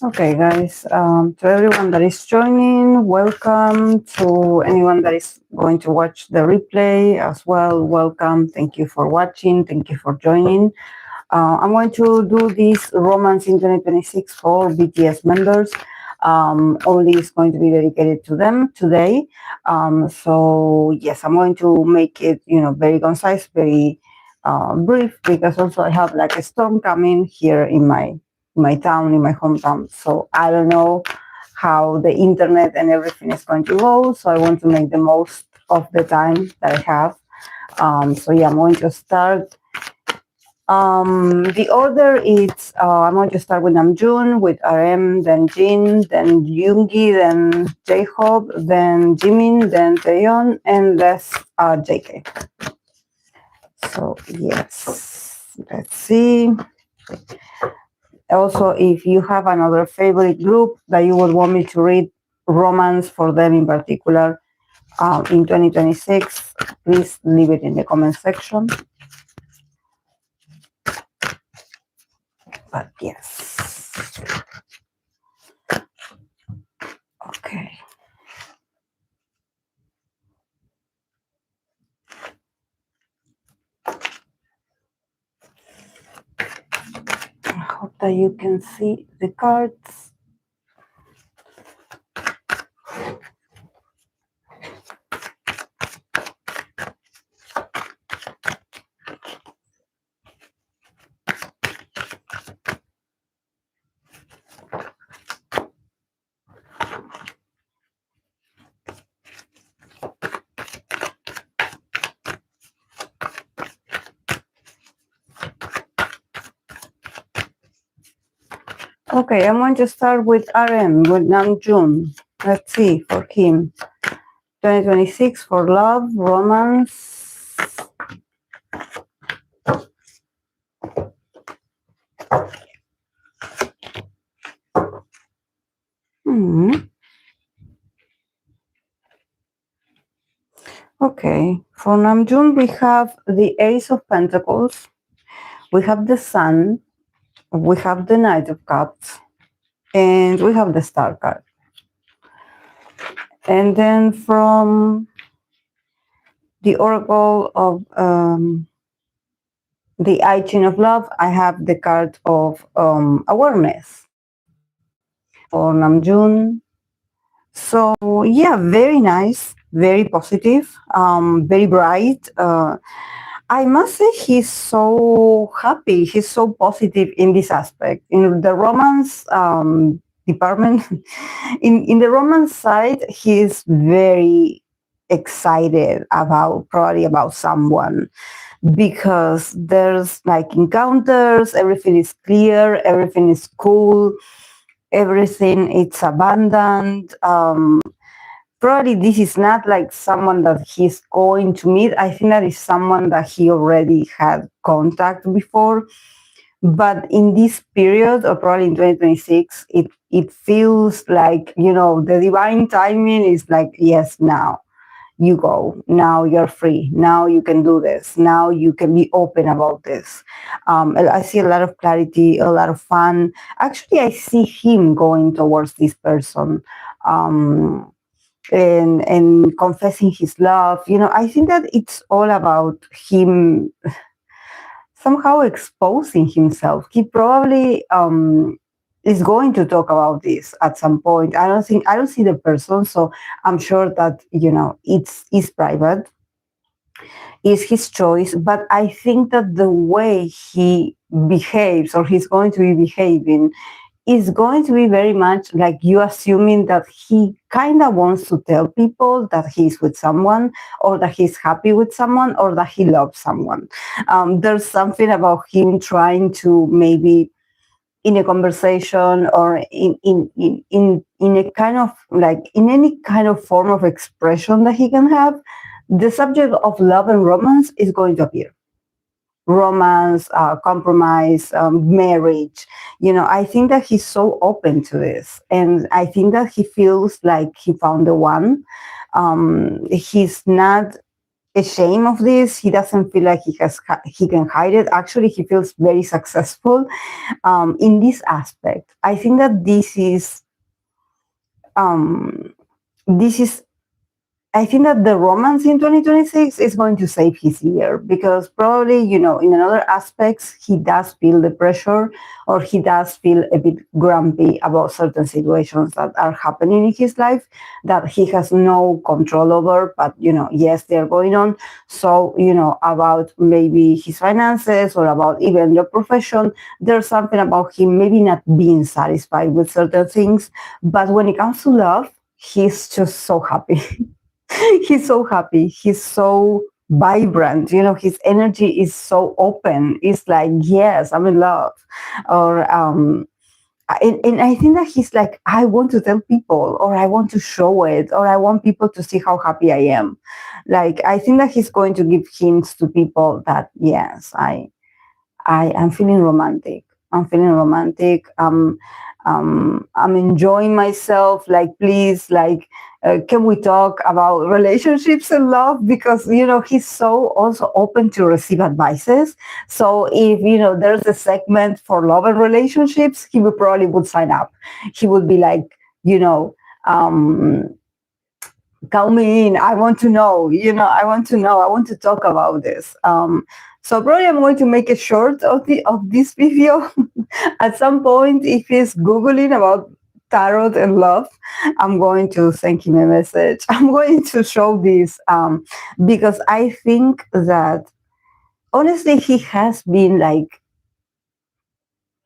Okay, guys, to everyone that is joining, welcome. To anyone that is going to watch the replay as well, welcome. Thank you for watching. Thank you for joining. I'm going to do this romance in 2026 for BTS members. Only is going to be dedicated to them today. So yes, I'm going to make it, very concise, very brief, because also I have like a storm coming here in my town, in my hometown. So I don't know how the internet and everything is going to go. So I want to make the most of the time that I have. So yeah, I'm going to start. The order is, I'm going to start with Namjoon, with RM, then Jin, then Yoongi, then J-Hope, then Jimin, then Taehyung, and last JK. So yes, let's see. Also, if you have another favorite group that you would want me to read romance for them in particular in 2026, please leave it in the comment section. But yes. Okay. I hope that you can see the cards. Okay, I'm going to start with RM, with Namjoon. Let's see, for him. 2026 for love, romance. Okay, for Namjoon we have the Ace of Pentacles, we have the Sun, we have the Knight of Cups, and we have the Star card. And then from the Oracle of the I Ching of Love, I have the card of awareness for Namjoon. So yeah, very nice, very positive, very bright. I must say he's so happy, he's so positive in this aspect. In the romance department, in the romance side, he's very excited probably about someone, because there's like encounters, everything is clear, everything is cool, everything it's abundant. Probably this is not like someone that he's going to meet. I think that is someone that he already had contact before. But in this period, or probably in 2026, it feels like, the divine timing is like, yes, now you go. Now you're free. Now you can do this. Now you can be open about this. I see a lot of clarity, a lot of fun. Actually, I see him going towards this person. And confessing his love. I think that it's all about him somehow exposing himself. He probably is going to talk about this at some point. I don't see the person, so I'm sure that it's private, it's his choice. But I think that the way he behaves, or he's going to be behaving, is going to be very much like you assuming that he kind of wants to tell people that he's with someone, or that he's happy with someone, or that he loves someone. There's something about him trying to, maybe in a conversation, or in a kind of like, in any kind of form of expression that he can have, the subject of love and romance is going to appear. Romance, compromise, marriage. I think that he's so open to this, and I think that he feels like he found the one. He's not ashamed of this. He doesn't feel like he can hide it. Actually, he feels very successful in this aspect. I think that this is I think that the romance in 2026 is going to save his year, because probably, in another aspects, he does feel the pressure, or he does feel a bit grumpy about certain situations that are happening in his life that he has no control over. But, yes, they're going on. So, about maybe his finances, or about even your profession, there's something about him maybe not being satisfied with certain things. But when it comes to love, he's just so happy. He's so happy. He's so vibrant. His energy is so open. It's like, yes, I'm in love. Or and I think that he's like, I want to tell people, or I want to show it, or I want people to see how happy I am. Like, I think that he's going to give hints to people that, yes, I am feeling romantic. I'm feeling romantic. I'm enjoying myself. Like, please, like, can we talk about relationships and love? Because, he's so also open to receive advices. So if, there's a segment for love and relationships, he would probably would sign up. He would be like, call me in. I want to know, I want to know. I want to talk about this. So probably I'm going to make a short of this video. At some point, if he's Googling about tarot and love, I'm going to send him a message. I'm going to show this because I think that, honestly, he has been like,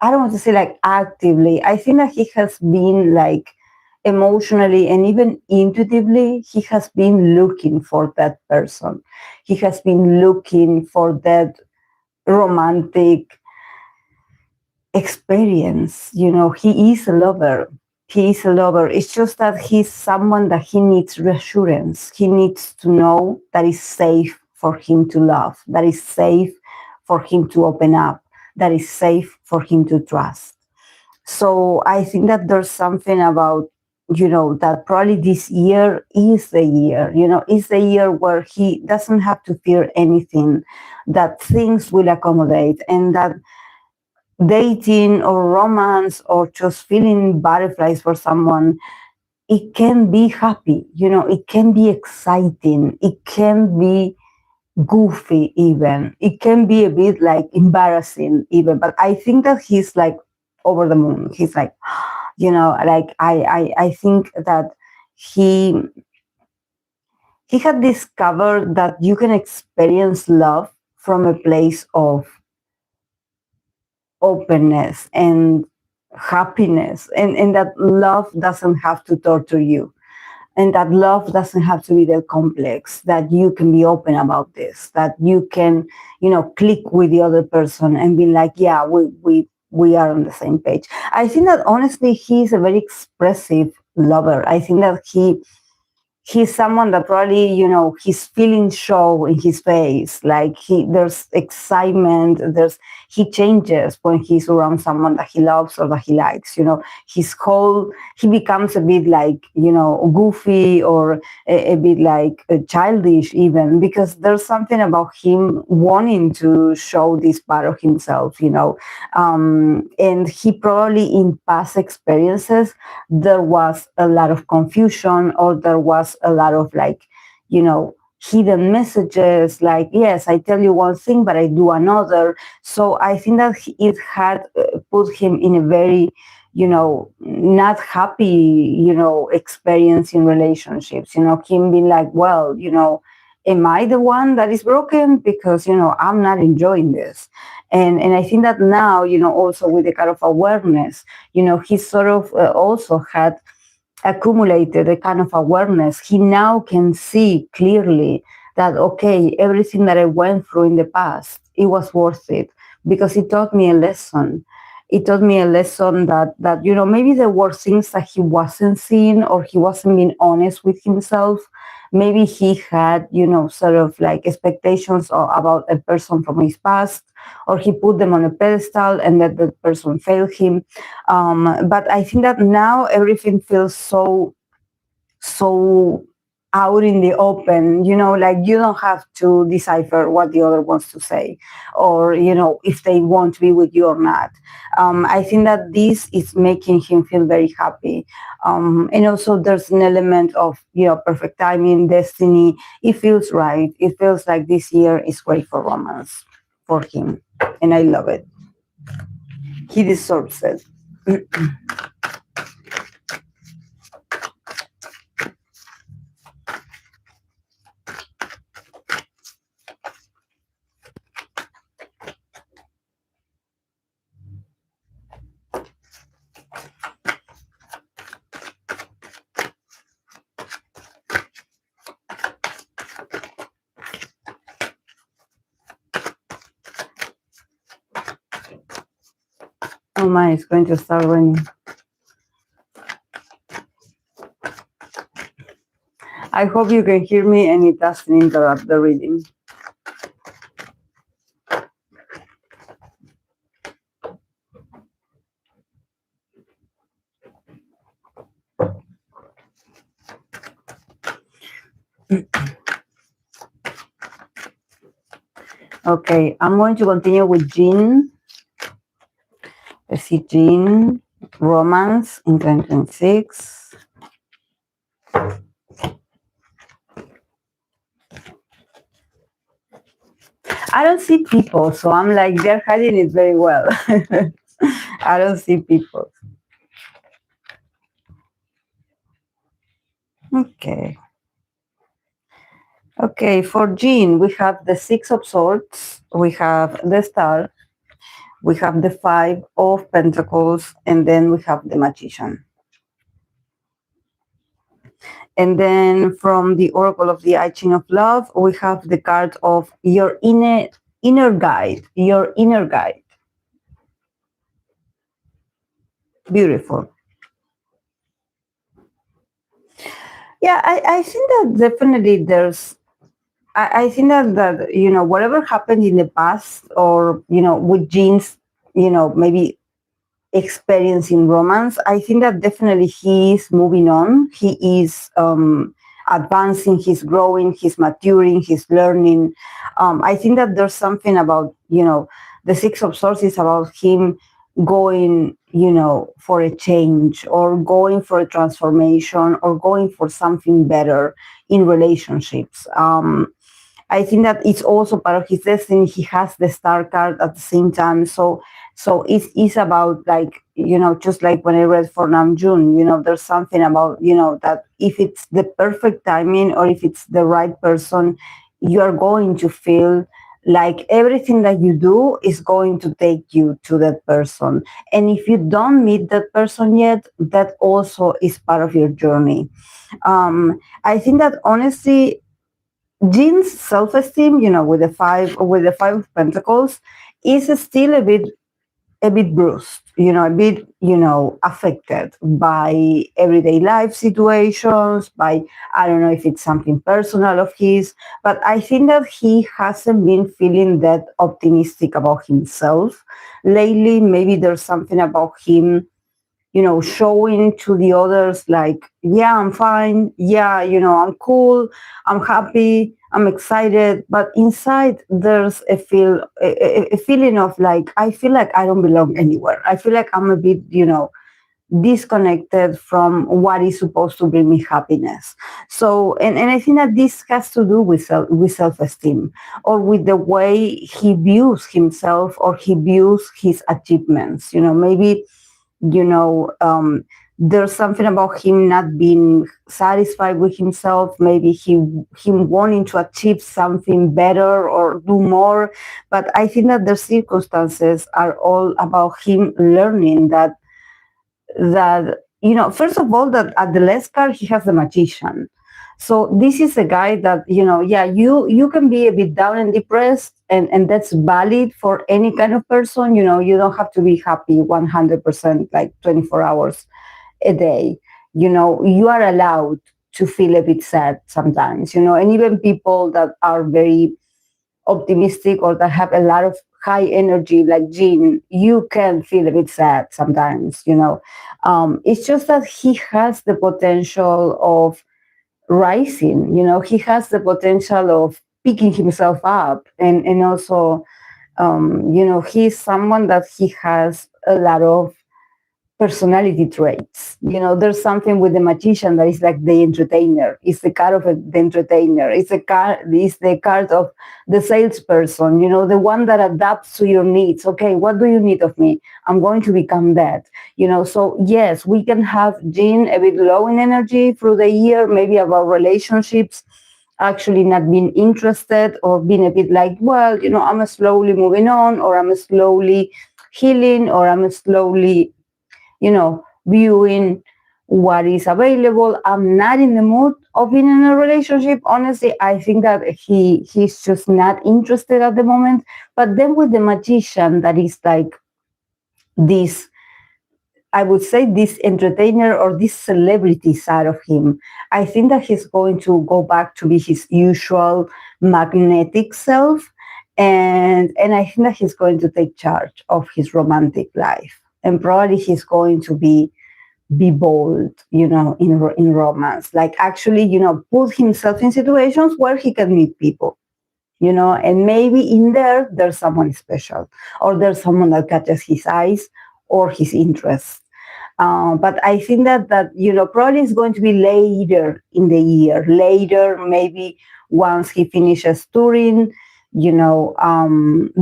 I don't want to say like actively. I think that he has been like emotionally and even intuitively, he has been looking for that person. He has been looking for that romantic experience. He is a lover. He is a lover. It's just that he's someone that he needs reassurance. He needs to know that it's safe for him to love, that it's safe for him to open up, that it's safe for him to trust. So I think that there's something about, that probably this year is the year, is the year where he doesn't have to fear anything, that things will accommodate, and that dating or romance or just feeling butterflies for someone, it can be happy, it can be exciting, it can be goofy even, it can be a bit like embarrassing even, but I think that he's like over the moon. He's like, like I think that he had discovered that you can experience love from a place of openness and happiness, and that love doesn't have to torture you, and that love doesn't have to be that complex, that you can be open about this, that you can, click with the other person and be like, yeah, we are on the same page. I think that honestly, he's a very expressive lover. I think that he's someone that probably, his feelings show in his face. Like there's excitement, he changes when he's around someone that he loves or that he likes. He becomes a bit like, goofy, or a bit like childish even, because there's something about him wanting to show this part of himself, and he probably in past experiences, there was a lot of confusion, or there was a lot of like, hidden messages, like, yes, I tell you one thing, but I do another. So I think that it had put him in a very, not happy, experience in relationships, him being like, well, am I the one that is broken? Because, I'm not enjoying this. And I think that now, also with the kind of awareness, he sort of also had accumulated a kind of awareness. He now can see clearly that, okay, everything that I went through in the past, it was worth it because it taught me a lesson. It taught me a lesson that maybe there were things that he wasn't seeing, or he wasn't being honest with himself. Maybe he had, sort of like expectations about a person from his past, or he put them on a pedestal and that the person failed him. But I think that now everything feels so out in the open, like you don't have to decipher what the other wants to say, or if they want to be with you or not. I think that this is making him feel very happy, and also there's an element of perfect timing, destiny. It feels right. It feels like this year is great for romance for him, and I love it. He deserves it. Oh my, it's going to start raining. I hope you can hear me and it doesn't interrupt the reading. Okay, I'm going to continue with Jin. Let's see, Jin, romance in 2026. I don't see people, so I'm like, they're hiding it very well. I don't see people. Okay. Okay, for Jin, we have the Six of Swords, we have the Star, we have the Five of Pentacles, and then we have the Magician. And then from the Oracle of the I Ching of Love, we have the card of your inner guide, your inner guide. Beautiful. Yeah, I think that definitely there's, I think that, whatever happened in the past, or, with Jin's, maybe experiencing romance, I think that definitely he is moving on. He is advancing, he's growing, he's maturing, he's learning. I think that there's something about, the Six of Swords is about him going, for a change, or going for a transformation, or going for something better in relationships. I think that it's also part of his destiny. He has the Star card at the same time. So it's about, like, just like when I read for Namjoon, there's something about, that if it's the perfect timing, or if it's the right person, you are going to feel like everything that you do is going to take you to that person. And if you don't meet that person yet, that also is part of your journey. I think that honestly, Jin's self-esteem, with the five of Pentacles, is still a bit bruised, a bit, affected by everyday life situations, by, I don't know if it's something personal of his, but I think that he hasn't been feeling that optimistic about himself lately. Maybe there's something about him, showing to the others like, yeah, I'm fine. Yeah, I'm cool. I'm happy. I'm excited. But inside there's a feeling of like, I feel like I don't belong anywhere. I feel like I'm a bit, disconnected from what is supposed to bring me happiness. So, and I think that this has to do with self-esteem, or with the way he views himself, or he views his achievements. Maybe, there's something about him not being satisfied with himself, maybe him wanting to achieve something better or do more. But I think that the circumstances are all about him learning that first of all, that at the last card he has the magician. So this is a guy that, you can be a bit down and depressed, and that's valid for any kind of person. You don't have to be happy 100%, like 24 hours a day. You are allowed to feel a bit sad sometimes, and even people that are very optimistic or that have a lot of high energy, like Jin, you can feel a bit sad sometimes. It's just that he has the potential of rising. He has the potential of picking himself up, and also, he's someone that he has a lot of personality traits. There's something with the magician that is like the entertainer. It's the card of the entertainer. It's the card of the salesperson, the one that adapts to your needs. Okay, what do you need of me? I'm going to become that. So yes, we can have Jin a bit low in energy through the year, maybe about relationships, actually not being interested, or being a bit like, well, I'm slowly moving on, or I'm slowly healing, or I'm slowly viewing what is available. I'm not in the mood of being in a relationship. Honestly, I think that he's just not interested at the moment. But then with the magician, that is like this, I would say, this entertainer or this celebrity side of him, I think that he's going to go back to be his usual magnetic self. And I think that he's going to take charge of his romantic life. And probably he's going to be bold, in romance. Like, actually, put himself in situations where he can meet people, and maybe in there's someone special, or there's someone that catches his eyes or his interest. But I think that probably it's going to be later in the year, later, maybe once he finishes touring.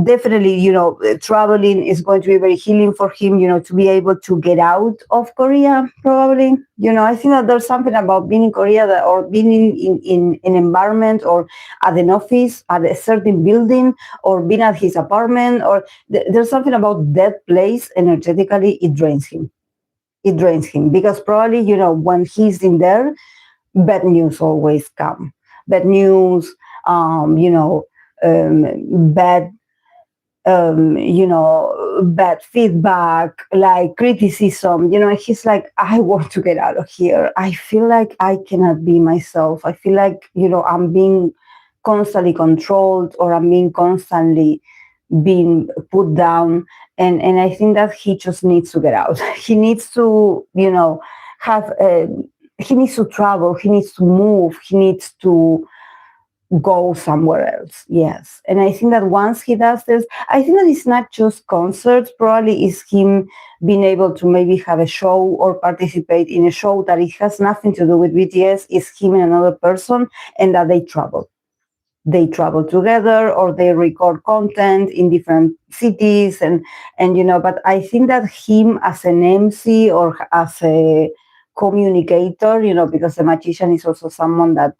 Definitely, traveling is going to be very healing for him, to be able to get out of Korea, probably. I think that there's something about being in Korea, or being in an environment, or at an office, at a certain building, or being at his apartment, or there's something about that place energetically. It drains him. Because probably, when he's in there, bad news always come. Bad news, bad, bad feedback, like criticism. He's like, I want to get out of here. I feel like I cannot be myself. I feel like, I'm being constantly controlled, or I'm being constantly being put down. And I think that he just needs to get out. He needs to, have he needs to travel. He needs to move. He needs to go somewhere else. Yes. And I think that once he does this, I think that it's not just concerts. Probably is him being able to maybe have a show or participate in a show that it has nothing to do with BTS. Is him and another person, and that they travel. They travel together, or they record content in different cities, and but I think that him as an MC, or as a communicator, because the magician is also someone that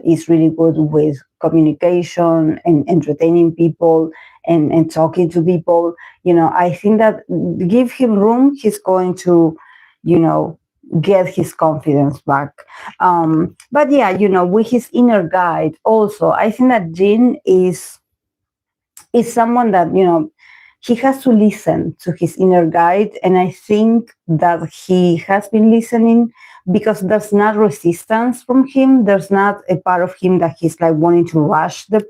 is really good with communication and entertaining people, and talking to people. I think that give him room, he's going to, get his confidence back. But yeah, with his inner guide also, I think that Jin is someone that, he has to listen to his inner guide. And I think that he has been listening, because there's not resistance from him. There's not a part of him that he's like wanting to rush the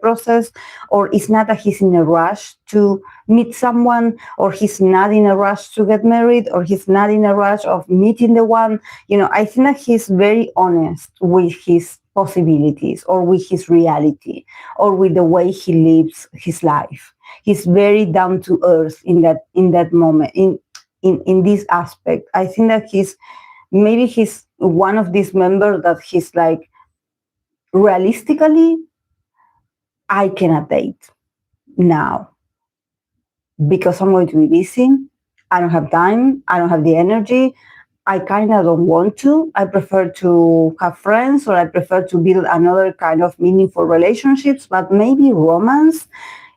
process, or it's not that he's in a rush to meet someone, or he's not in a rush to get married, or he's not in a rush of meeting the one. I think that he's very honest with his possibilities, or with his reality, or with the way he lives his life. He's very down to earth in that moment, in this aspect. I think that he's one of these members that he's like, realistically, I cannot date now, because I'm going to be busy. I don't have time. I don't have the energy. I kind of don't want to. I prefer to have friends, or I prefer to build another kind of meaningful relationships, but maybe romance,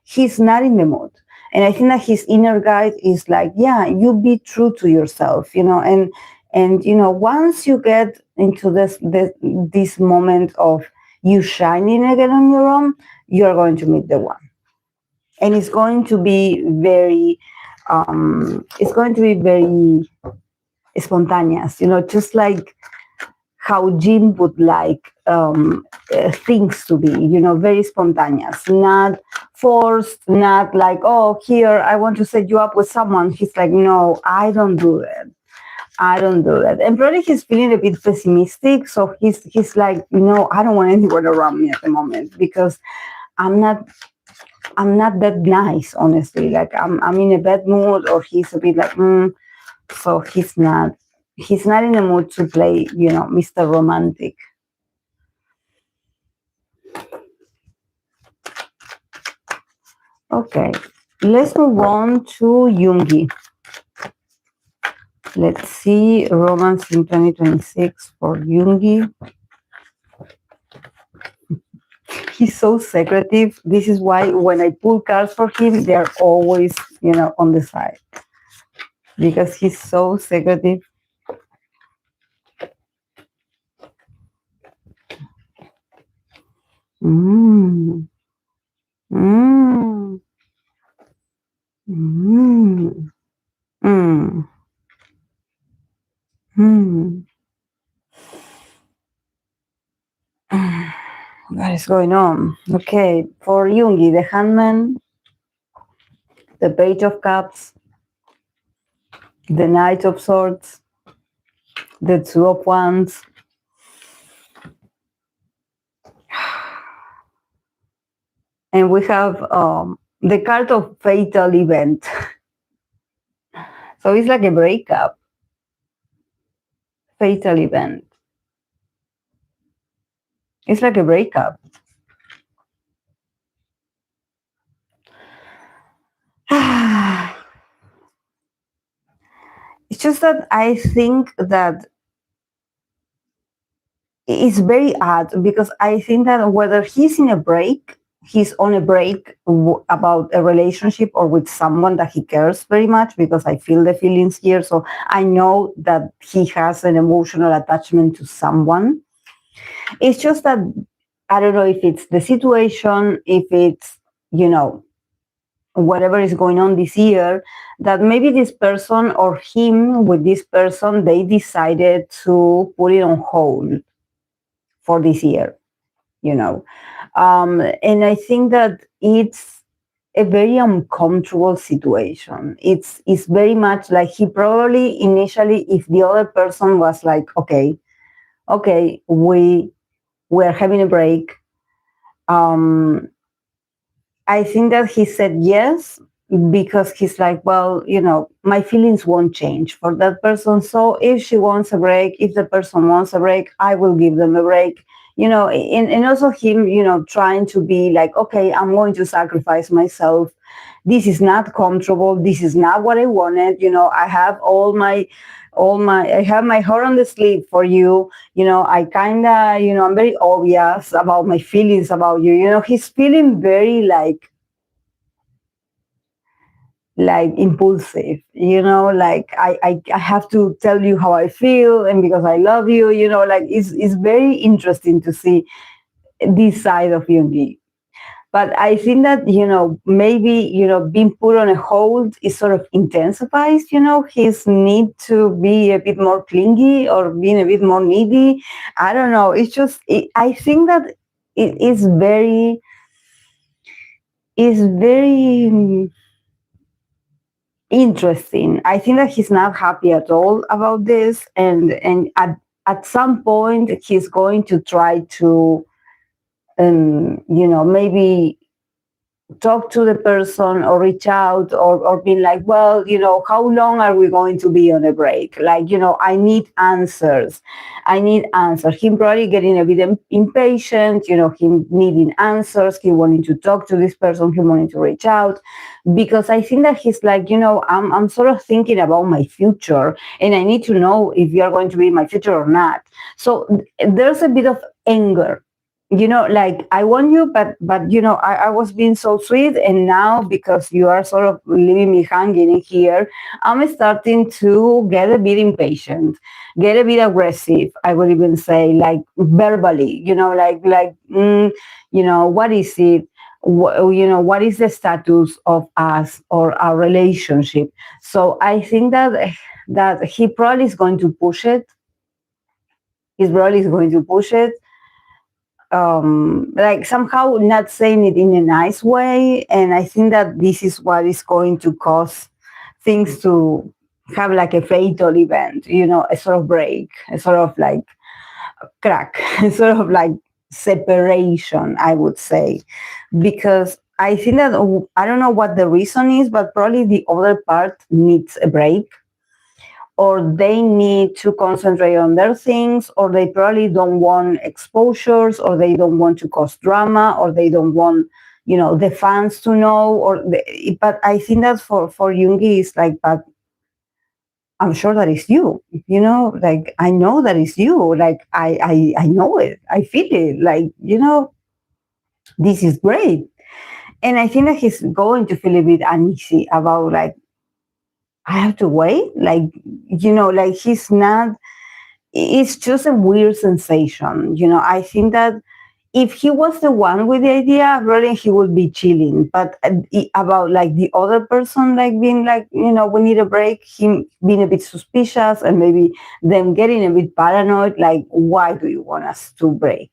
he's not in the mood. And I think that his inner guide is like, yeah, you be true to yourself, and once you get into this moment of you shining again on your own, you're going to meet the one. And it's going to be very spontaneous, just like how Jim would like things to be, very spontaneous, not forced, not like, oh, here, I want to set you up with someone. He's like, no, I don't do that. I don't do that. And probably he's feeling a bit pessimistic. So he's like, I don't want anyone around me at the moment because I'm not that nice, honestly. Like I'm in a bad mood, or he's a bit like, so he's not in the mood to play, Mr. Romantic. Okay, let's move on to Yoongi. Let's see, romance in 2026 for Yoongi. He's so secretive. This is why when I pull cards for him, they're always, on the side. Because he's so secretive. Mm. Mm. Mm. Mm. Mm. What is going on? Okay, for Yoongi, the Hangman, the Page of Cups, the Knight of Swords, the Two of Wands, and we have the card of Fatal Event. So it's like a breakup. Fatal Event. It's like a breakup. It's just that I think that it's very odd, because I think that whether he's on a break about a relationship or with someone that he cares very much, because I feel the feelings here. So I know that he has an emotional attachment to someone. It's just that I don't know if it's the situation, if it's, whatever is going on this year, that maybe this person or him with this person, they decided to put it on hold for this year, and I think that it's a very uncomfortable situation. It's very much like he probably initially, if the other person was like, okay, we're having a break, I think that he said yes because he's like, well, my feelings won't change for that person. So if she wants a break, if the person wants a break, I will give them a break. And also him, trying to be like, okay, I'm going to sacrifice myself. This is not comfortable. This is not what I wanted. I have I have my heart on the sleeve for you. I kind of, I'm very obvious about my feelings about you. He's feeling very like impulsive, like I have to tell you how I feel, and because I love you, like it's very interesting to see this side of Yoongi. But I think that, maybe, being put on a hold is sort of intensifies, his need to be a bit more clingy or being a bit more needy. I don't know. It's just, I think that it is very interesting. I think that he's not happy at all about this. And at some point, he's going to try to, maybe talk to the person or reach out or being like, well, how long are we going to be on a break? Like, I need answers. Him probably getting a bit impatient, him needing answers, he wanting to talk to this person, he wanting to reach out, because I think that he's like, I'm sort of thinking about my future and I need to know if you're going to be my future or not. So there's a bit of anger, like, I want you, but I was being so sweet, and now because you are sort of leaving me hanging in here, I'm starting to get a bit impatient, get a bit aggressive, I would even say, like verbally, what is it, what is the status of us or our relationship? So I think that he probably is going to push it. He's probably going to push it, like somehow not saying it in a nice way. And I think that this is what is going to cause things to have like a fatal event, a sort of break, a sort of like crack, a sort of like separation, I would say. Because I think that, I don't know what the reason is, but probably the other part needs a break, or they need to concentrate on their things, or they probably don't want exposures, or they don't want to cause drama, or they don't want, the fans to know, but I think that for Yoongi, it's like, but I'm sure that is you, like, I know that is you, like, I know it, I feel it, like, this is great. And I think that he's going to feel a bit uneasy about, like, I have to wait, like, like, he's not, it's just a weird sensation. I think that if he was the one with the idea, really, he would be chilling. But about like the other person, like being like, we need a break, him being a bit suspicious and maybe them getting a bit paranoid, like, why do you want us to break?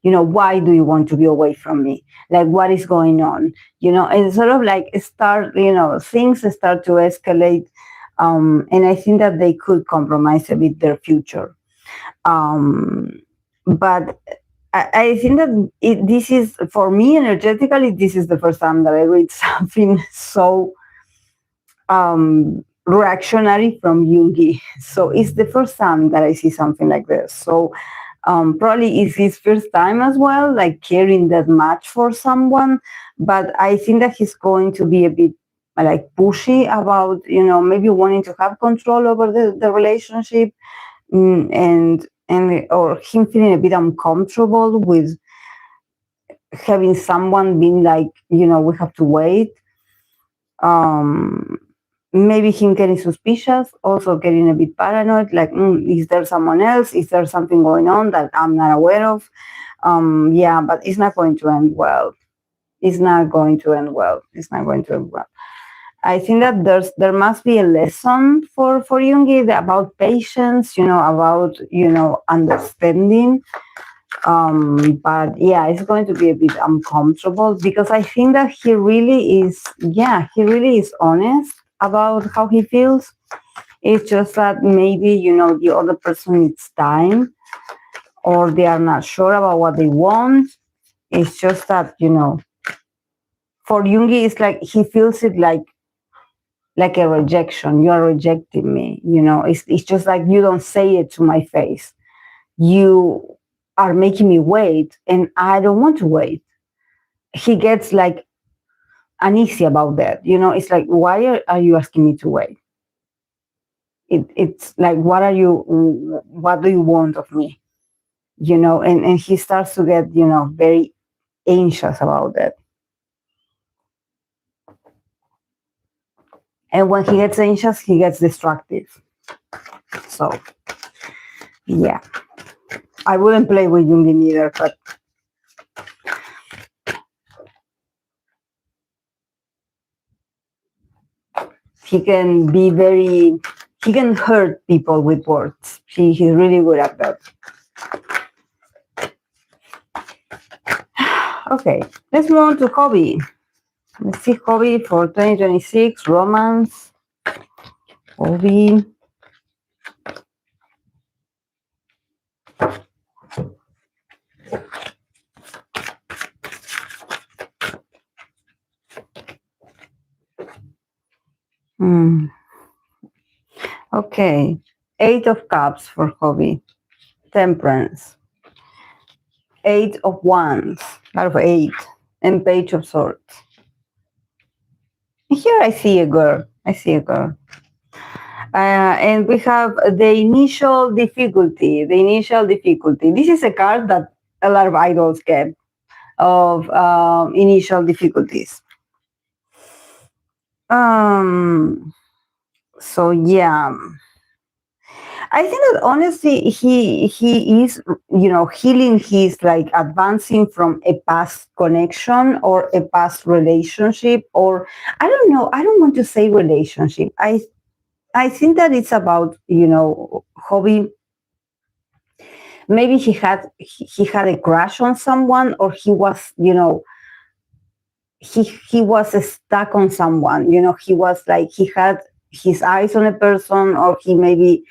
Why do you want to be away from me? Like, what is going on? And sort of like start, things start to escalate. And I think that they could compromise a bit their future. But I think that this is, for me, energetically, this is the first time that I read something so reactionary from Yoongi. So it's the first time that I see something like this. So probably it's his first time as well, like caring that much for someone. But I think that he's going to be a bit like pushy about, maybe wanting to have control over the relationship, and or him feeling a bit uncomfortable with having someone being like, we have to wait. Um, Maybe him getting suspicious, also getting a bit paranoid, like, is there someone else? Is there something going on that I'm not aware of? Yeah, but it's not going to end well. It's not going to end well. It's not going to end well. I think that there must be a lesson for Yoongi about patience, about, understanding. But yeah, it's going to be a bit uncomfortable because I think that he really is honest about how he feels. It's just that maybe, the other person needs time, or they are not sure about what they want. It's just that, for Yoongi, it's like he feels it like a rejection. You are rejecting me, it's just like you don't say it to my face. You are making me wait, and I don't want to wait. He gets like uneasy about that. It's like, why are you asking me to wait? It's like, what do you want of me? And he starts to get, very anxious about that. And when he gets anxious, he gets destructive. So, yeah. I wouldn't play with Yoongi either, but he can hurt people with words. He's really good at that. Okay, let's move on to hobby. Let's see, hobby for 2026, romance, hobby. Hmm. Okay. Eight of Cups for hobby. Temperance. Eight of Wands. Out of eight. And Page of Swords. Here I see a girl. I see a girl. And we have the initial difficulty. The initial difficulty. This is a card that a lot of idols get, of initial difficulties. So yeah, I think that honestly, he is, healing. He's like advancing from a past connection or a past relationship, or I don't know. I don't want to say relationship. I think that it's about, hobby. Maybe he had a crush on someone, or he was, he was stuck on someone. He was like, he had his eyes on a person, or he maybe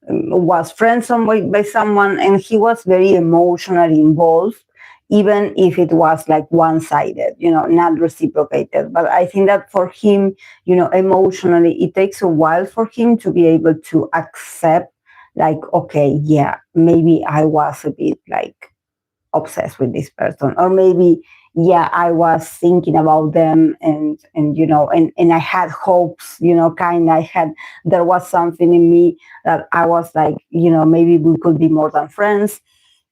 was friends by someone, and he was very emotionally involved, even if it was like one-sided, not reciprocated. But I think that for him, emotionally, it takes a while for him to be able to accept, like, okay, yeah, maybe I was a bit like obsessed with this person, or maybe, yeah, I was thinking about them, and I had hopes, I had, there was something in me that I was like, maybe we could be more than friends.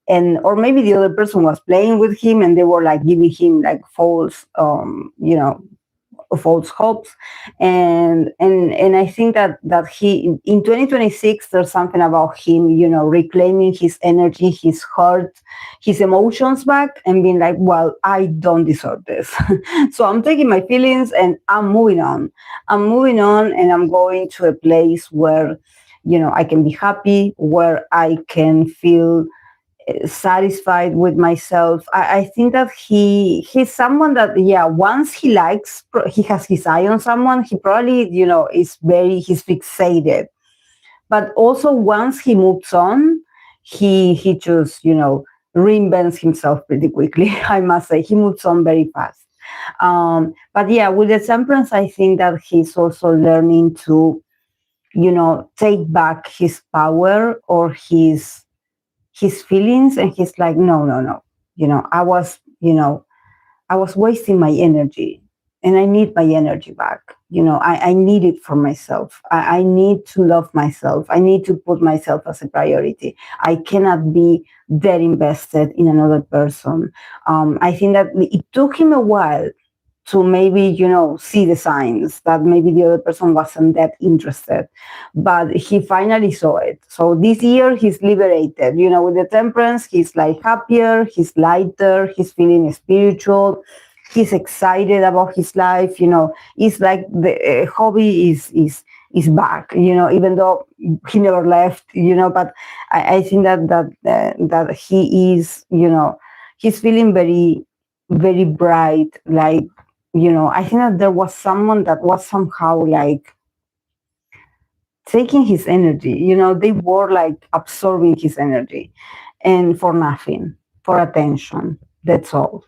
And or maybe the other person was playing with him, and they were like giving him like false, false hopes. And I think that he, in 2026, there's something about him, reclaiming his energy, his heart, his emotions back, and being like, well, I don't deserve this. So I'm taking my feelings and I'm moving on. And I'm going to a place where, I can be happy, where I can feel satisfied with myself. I think that he's someone that, yeah, once he likes, he has his eye on someone, he probably, he's fixated. But also once he moves on, he just, reinvents himself pretty quickly. I must say, he moves on very fast. But yeah, with the temperance, I think that he's also learning to, take back his power or his feelings, and he's like, no, I was wasting my energy, and I need my energy back. I need it for myself. I need to love myself. I need to put myself as a priority. I cannot be that invested in another person. I think that it took him a while to maybe, see the signs that maybe the other person wasn't that interested. But he finally saw it. So this year he's liberated, with the temperance, he's like happier, he's lighter, he's feeling spiritual, he's excited about his life, it's like the hobby is back, even though he never left, but I think that he is, he's feeling very, very bright, like, I think that there was someone that was somehow like taking his energy, they were like absorbing his energy, and for nothing, for attention. That's all,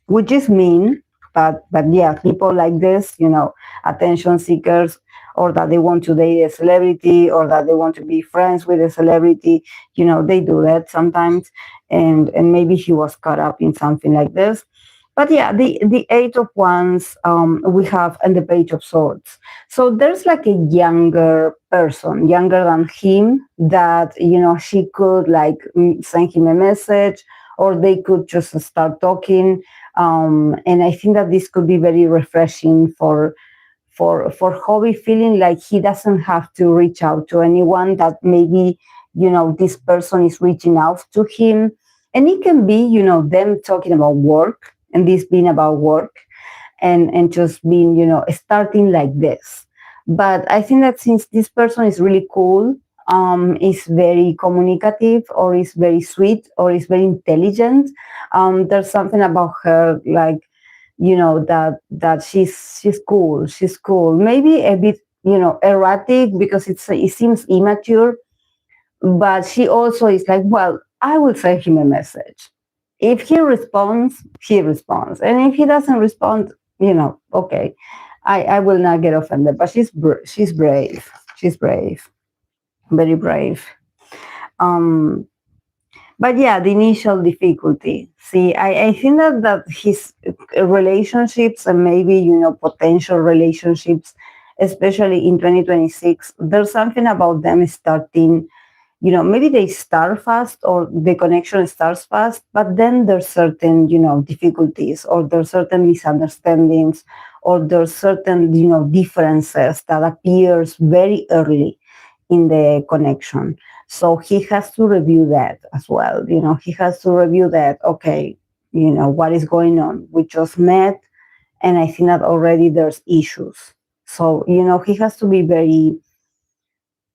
which is mean, but yeah, people like this, attention seekers, or that they want to date a celebrity, or that they want to be friends with a celebrity, they do that sometimes. And maybe he was caught up in something like this. But yeah, the Eight of Wands, we have, and the Page of Swords. So there's like a younger person, younger than him, that, she could like send him a message, or they could just start talking. And I think that this could be very refreshing for hobby, feeling like he doesn't have to reach out to anyone, that maybe, this person is reaching out to him. And it can be, them talking about work, and this being about work, and just being, starting like this. But I think that since this person is really cool, is very communicative, or is very sweet, or is very intelligent, there's something about her, like, that she's cool. She's cool. Maybe a bit, erratic, because it seems immature, but she also is like, well, I will send him a message. If he responds, he responds. And if he doesn't respond, okay. I will not get offended, but she's brave. She's brave, very brave. Um, but yeah, the initial difficulty. See, I think that his relationships and maybe, potential relationships, especially in 2026, there's something about them starting, maybe they start fast or the connection starts fast, but then there's certain, difficulties, or there's certain misunderstandings, or there's certain, differences that appears very early in the connection. So he has to review that as well. He has to review that, okay, what is going on? We just met, and I think that already there's issues. So, he has to be very,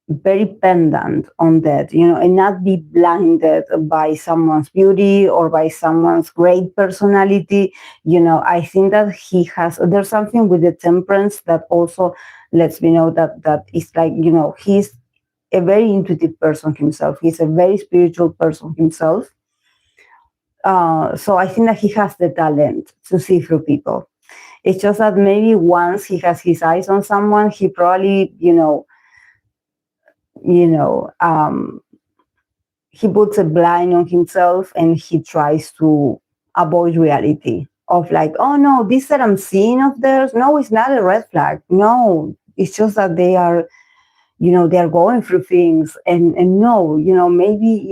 very pendant on that, and not be blinded by someone's beauty or by someone's great personality. I think that there's something with the temperance that also lets me know that it's like, he's a very intuitive person himself. He's a very spiritual person himself. So I think that he has the talent to see through people. It's just that maybe once he has his eyes on someone, he probably, he puts a blind on himself, and he tries to avoid reality of like, oh no, this that I'm seeing of theirs, no, it's not a red flag. No, it's just that they are, they are going through things, and no, maybe,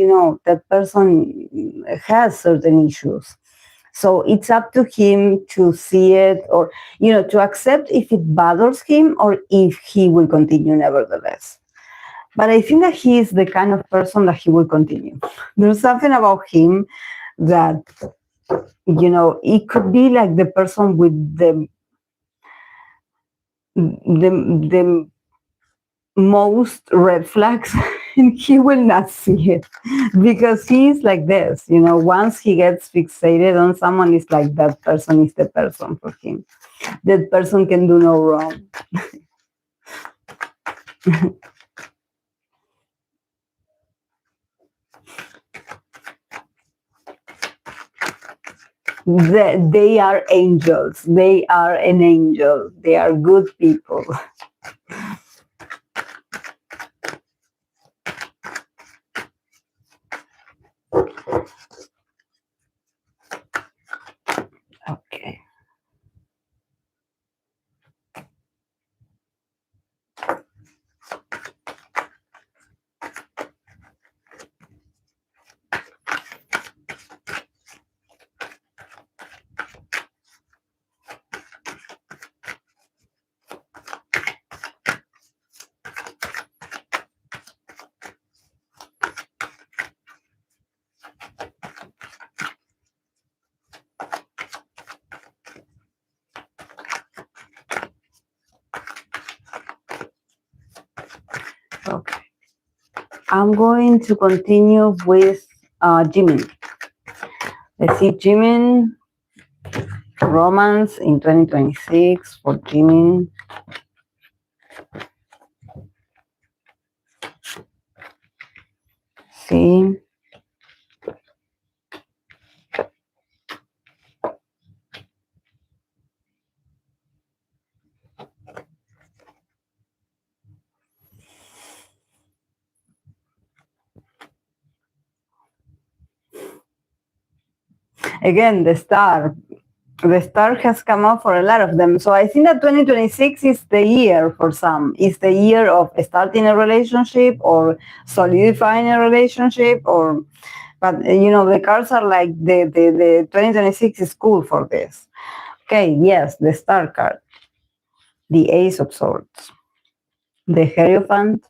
that person has certain issues. So it's up to him to see it, or, to accept if it bothers him or if he will continue nevertheless. But I think that he is the kind of person that he will continue. There's something about him that, it could be like the person with the most red flags, and he will not see it because he's like this. Once he gets fixated on someone, it's like that person is the person for him. That person can do no wrong. They are angels. They are an angel. They are good people. Okay. Okay. I'm going to continue with Jimin. Let's see, Jimin, romance in 2026 for Jimin. See. Again, the star. The star has come out for a lot of them. So I think that 2026 is the year for some. It's the year of starting a relationship or solidifying a relationship, but the cards are like the 2026 is cool for this. Okay, yes, the star card. The Ace of Swords. The Hierophant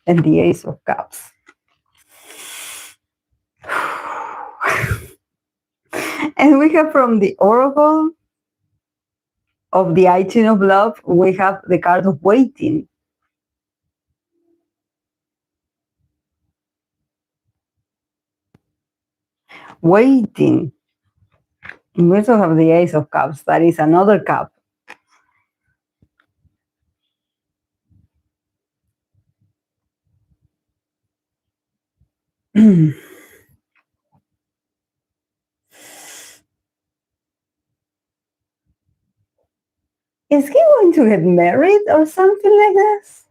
and the Ace of Cups. And we have from the Oracle of the Icon of Love, we have the card of Waiting. Waiting. We also have the Ace of Cups. That is another cup. Is he going to get married or something like this?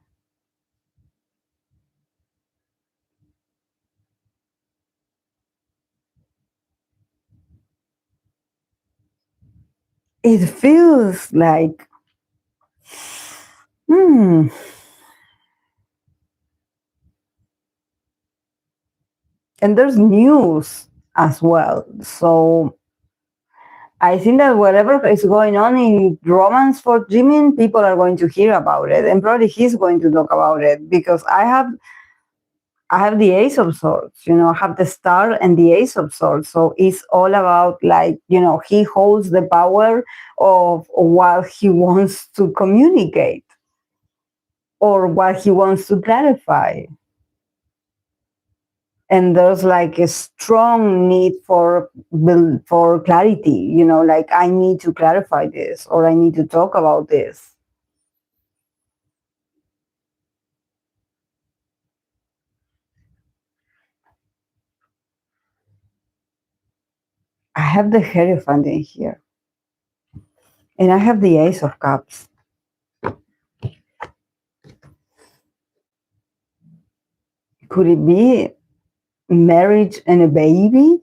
It feels like, hmm. And there's news as well. So I think that whatever is going on in romance for Jimin, people are going to hear about it, and probably he's going to talk about it because I have the Ace of Swords, I have the Star and the Ace of Swords. So it's all about like, he holds the power of what he wants to communicate or what he wants to clarify. And there's like a strong need for clarity, like I need to clarify this or I need to talk about this. I have the Hierophant in here. And I have the Ace of Cups. Could it be marriage and a baby?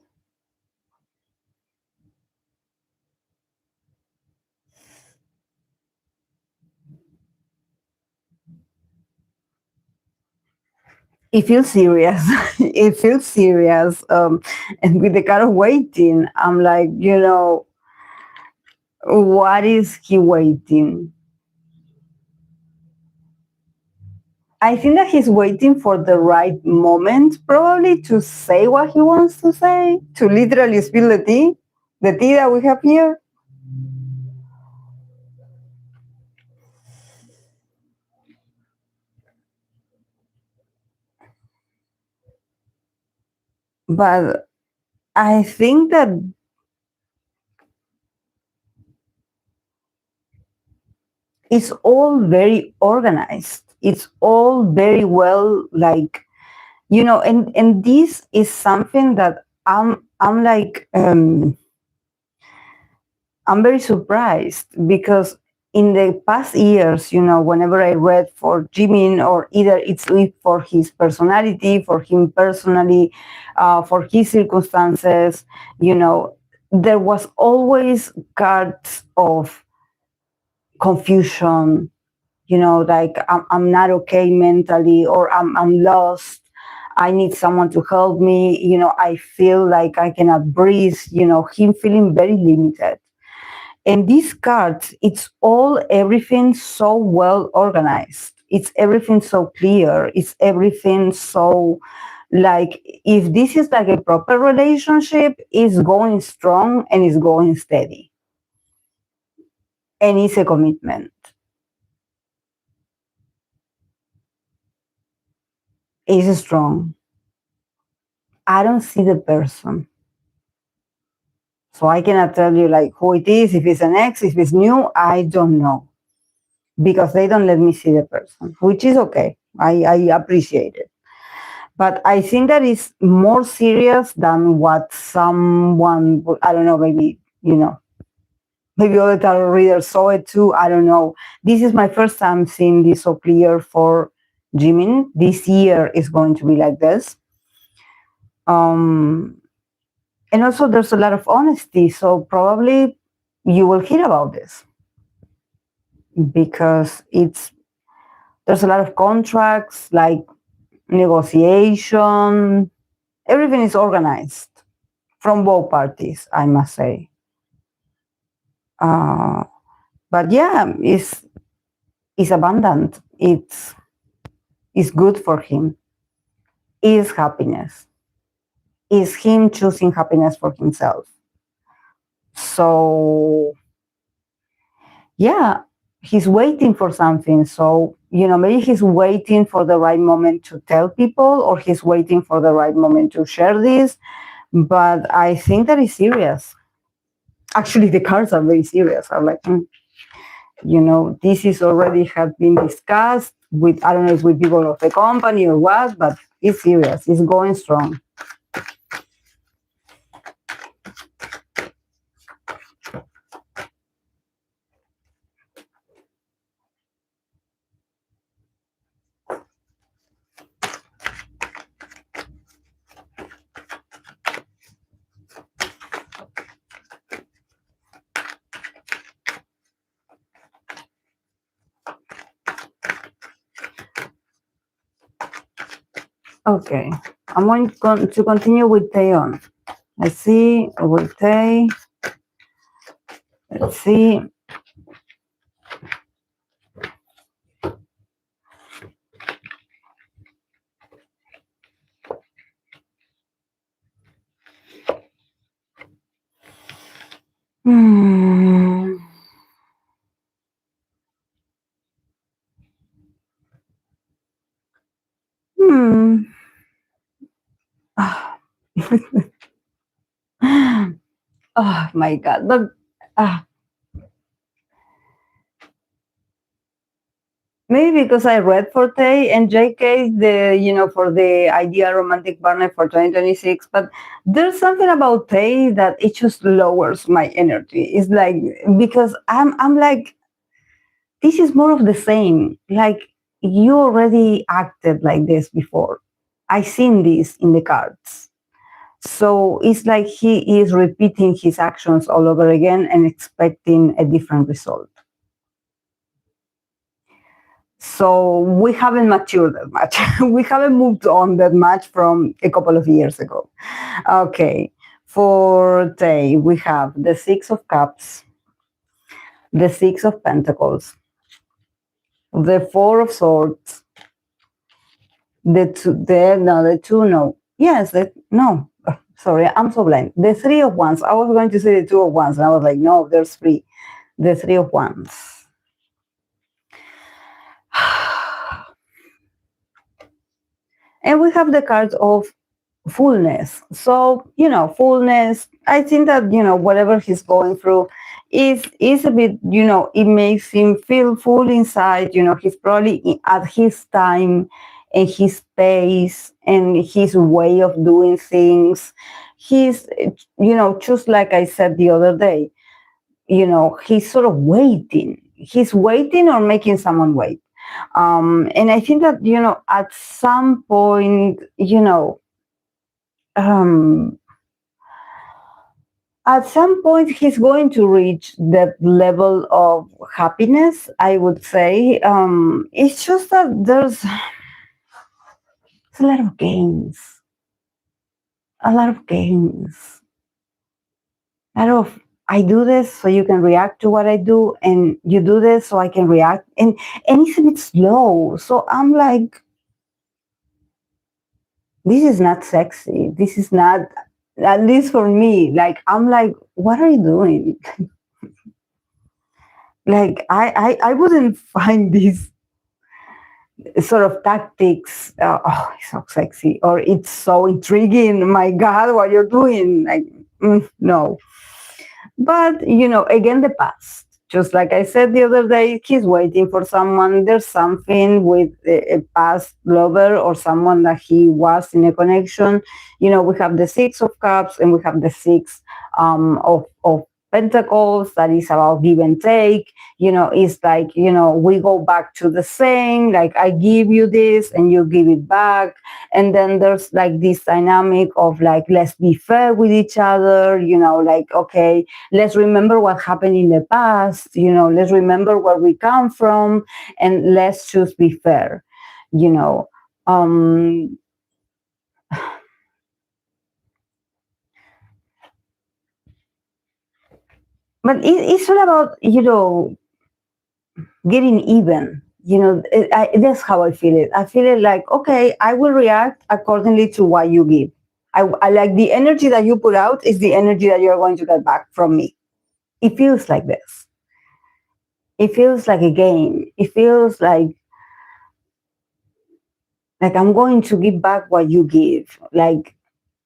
It feels serious. It feels serious. And with the kind of waiting, I'm like, what is he waiting? I think that he's waiting for the right moment, probably to say what he wants to say, to literally spill the tea that we have here. But I think that it's all very organized. It's all very well, like, and this is something that I'm like, I'm very surprised because in the past years, whenever I read for Jimin, or either it's for his personality, for him personally, for his circumstances, there was always cards of confusion, like I'm not okay mentally, or I'm lost. I need someone to help me. I feel like I cannot breathe, him feeling very limited. And these cards, it's all everything so well organized. It's everything so clear. It's everything so like, if this is like a proper relationship, it's going strong and it's going steady. And it's a commitment. It's strong. I don't see the person. So I cannot tell you like who it is, if it's an ex, if it's new, I don't know. Because they don't let me see the person, which is okay. I appreciate it. But I think that is more serious than what someone, I don't know, maybe, maybe other tarot readers saw it too. I don't know. This is my first time seeing this so clear for Jimin. This year is going to be like this. And also there's a lot of honesty. So probably you will hear about this because there's a lot of contracts, like negotiation. Everything is organized from both parties, I must say. But yeah, it's abundant. It's good for him. Is happiness. Is him choosing happiness for himself. So yeah, he's waiting for something. So, maybe he's waiting for the right moment to tell people, or he's waiting for the right moment to share this. But I think that is serious. Actually, the cards are very serious. I'm like, this is already have been discussed with, I don't know if with people of the company or what, but it's serious. It's going strong. Okay, I'm going to continue with Taehyung. Let's see, with Tae. Let's see. Hmm. Hmm. Oh my God! But maybe because I read for Tay and JK for the idea romantic partner for 2026, but there's something about Tay that it just lowers my energy. It's like because I'm like, this is more of the same. Like, you already acted like this before. I seen this in the cards. So it's like he is repeating his actions all over again and expecting a different result. So we haven't matured that much. We haven't moved on that much from a couple of years ago. Okay. For Tay, we have the Six of Cups, the Six of Pentacles, the Four of Swords, the two, no. Yes, no. Sorry, I'm so blind. The Three of Wands. I was going to say the Two of Wands, and I was like, no, there's three. The Three of Wands. And we have the cards of fullness. So, fullness, I think that, whatever he's going through is a bit, it makes him feel full inside. He's probably at his time and his pace and his way of doing things. He's, just like I said the other day, he's sort of waiting. He's waiting or making someone wait. And I think that, at some point, um, at some point he's going to reach that level of happiness, I would say. It's just that there's a lot of games, a lot of games, a lot of, I do this so you can react to what I do, and you do this so I can react, and it's a bit slow. So I'm like, this is not sexy. This is not, at least for me, like, I'm like, what are you doing? Like, I wouldn't find these sort of tactics, oh, it's so sexy, or it's so intriguing. My God, what you're doing? Like, no. But, again, the past. Just like I said the other day, he's waiting for someone. There's something with a past lover or someone that he was in a connection. We have the Six of Cups and we have the Six of Pentacles. That is about give and take. It's like, we go back to the same, like, I give you this and you give it back. And then there's like this dynamic of like, let's be fair with each other, like, okay, let's remember what happened in the past, let's remember where we come from, and let's just be fair, but it's all about, getting even. That's how I feel it. I feel it like, okay, I will react accordingly to what you give. I like the energy that you put out is the energy that you're going to get back from me. It feels like this. It feels like a game. It feels like I'm going to give back what you give. Like,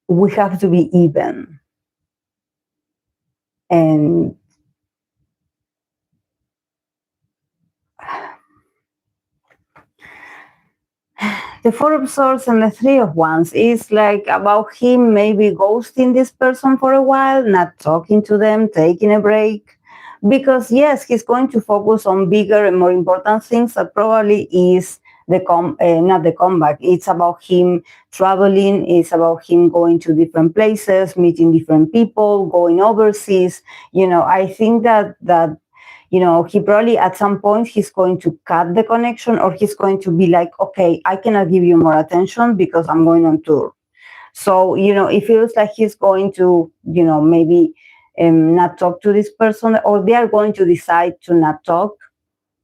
we have to be even. And the Four of Swords and the Three of Wands is like about him maybe ghosting this person for a while, not talking to them, taking a break. Because yes, he's going to focus on bigger and more important things that probably is not the comeback. It's about him traveling. It's about him going to different places, meeting different people, going overseas. I think that he probably at some point he's going to cut the connection, or he's going to be like, okay, I cannot give you more attention because I'm going on tour. So, it feels like he's going to, maybe not talk to this person, or they are going to decide to not talk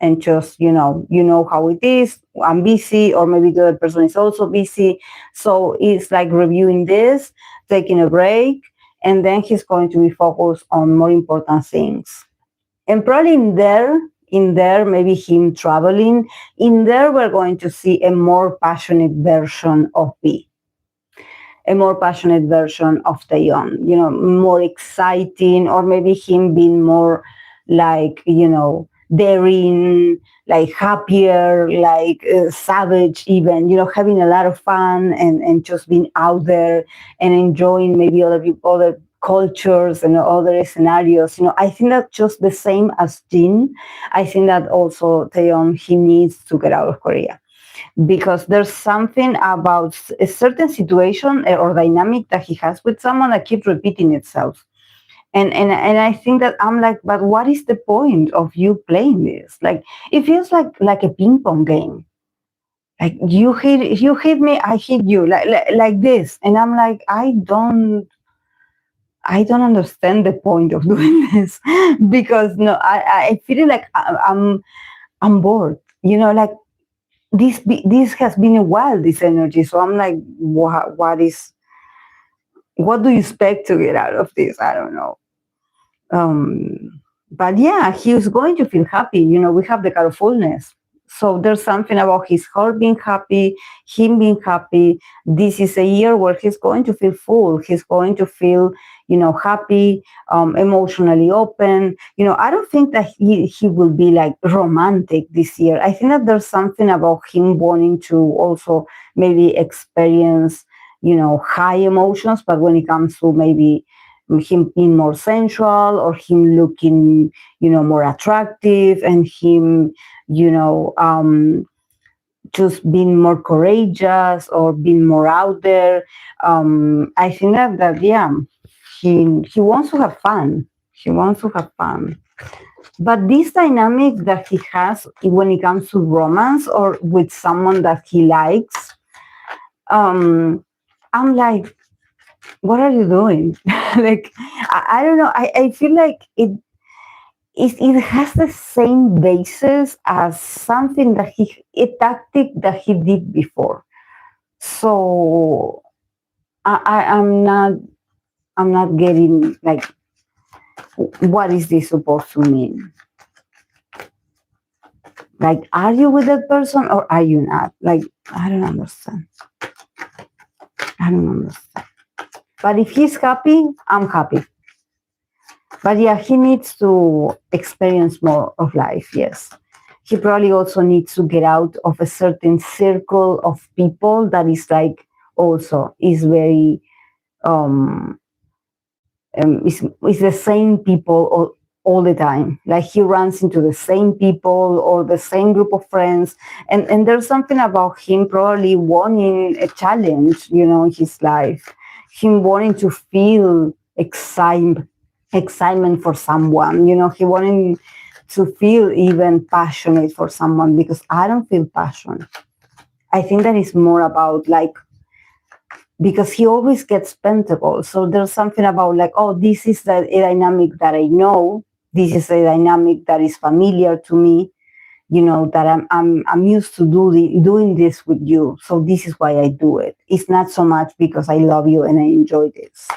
and just, how it is. I'm busy, or maybe the other person is also busy. So it's like reviewing this, taking a break, and then he's going to be focused on more important things. And probably in there, maybe him traveling, in there we're going to see a more passionate version of B, a more passionate version of Taehyung, more exciting, or maybe him being more like, daring, like happier, like savage even, having a lot of fun and just being out there and enjoying maybe other cultures and other scenarios. I think that's just the same as Jin. I think that also Taehyung, he needs to get out of Korea, because there's something about a certain situation or dynamic that he has with someone that keeps repeating itself. And I think that I'm like, but what is the point of you playing this? Like, it feels like a ping pong game. Like you hit me, I hit you, like this, and I'm like, I don't understand the point of doing this, because no, I feel like I'm bored. Like this has been a while, this energy. So I'm like, what do you expect to get out of this? I don't know. But yeah, he's going to feel happy. We have the carefulness. So there's something about his heart being happy, him being happy. This is a year where he's going to feel full. He's going to feel, happy, emotionally open. I don't think that he will be like romantic this year. I think that there's something about him wanting to also maybe experience, high emotions, but when it comes to maybe him being more sensual, or him looking, more attractive, and him, just being more courageous or being more out there. I think that yeah, he wants to have fun. He wants to have fun. But this dynamic that he has when it comes to romance or with someone that he likes, I'm like, what are you doing? Like, I don't know. I feel like it has the same basis as something that a tactic that he did before. So I'm not getting like, what is this supposed to mean? Like, are you with that person or are you not? Like, I don't understand. But if he's happy, I'm happy. But yeah, he needs to experience more of life, yes. He probably also needs to get out of a certain circle of people that is like, also is very, is the same people all the time. Like he runs into the same people or the same group of friends. And there's something about him probably wanting a challenge, in his life. Him wanting to feel excitement for someone, he wanting to feel even passionate for someone, because I don't feel passion. I think that is more about like, because he always gets pentacles. So there's something about like, oh, this is a dynamic that I know. This is a dynamic that is familiar to me, that I'm used to doing this with you. So this is why I do it. It's not so much because I love you and I enjoy this.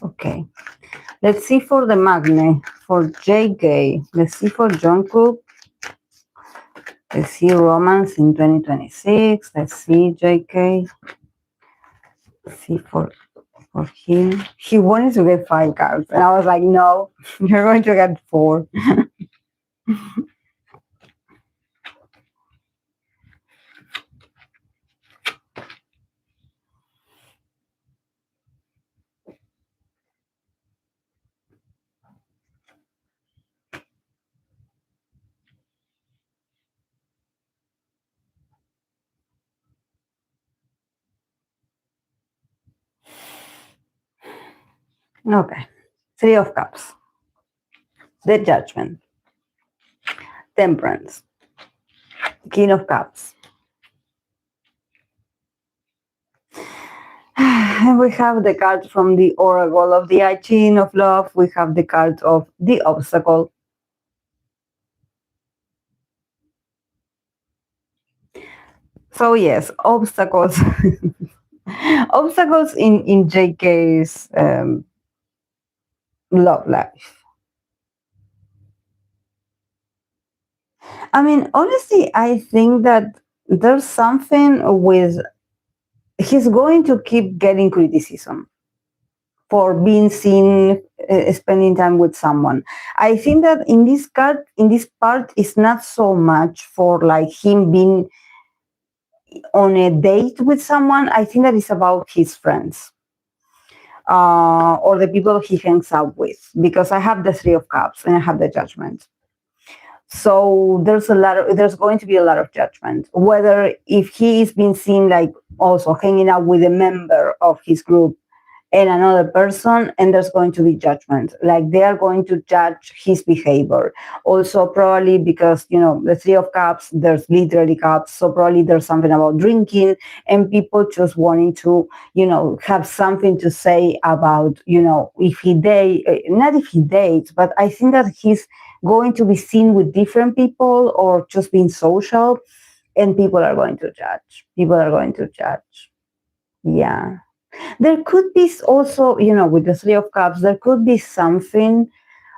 Okay, let's see for the magnet, for JK. Let's see for Jungkook. Let's see romance in 2026. Let's see JK. Let's see for him. He wanted to get 5 cards, and I was like, no, you're going to get 4. Okay. Three of Cups. The Judgment. Temperance. King of Cups. And we have the card from the Oracle of the I Ching of Love. We have the card of the Obstacle. So yes, obstacles. Obstacles in JK's love life. I mean, honestly, I think that there's something with he's going to keep getting criticism for being seen spending time with someone. I think that in this card, in this part, it's not so much for like him being on a date with someone. I think that it's about his friends or the people he hangs out with, because I have the Three of Cups and I have the Judgment. So there's going to be a lot of judgment, whether if he is being seen like also hanging out with a member of his group and another person, and there's going to be judgment, like they are going to judge his behavior. Also probably because, you know, the Three of Cups, there's literally cups, so probably there's something about drinking and people just wanting to, you know, have something to say about, you know, if he not if he dates, but I think that he's going to be seen with different people or just being social, and people are going to judge. Yeah. There could be also, you know, with the Three of Cups, there could be something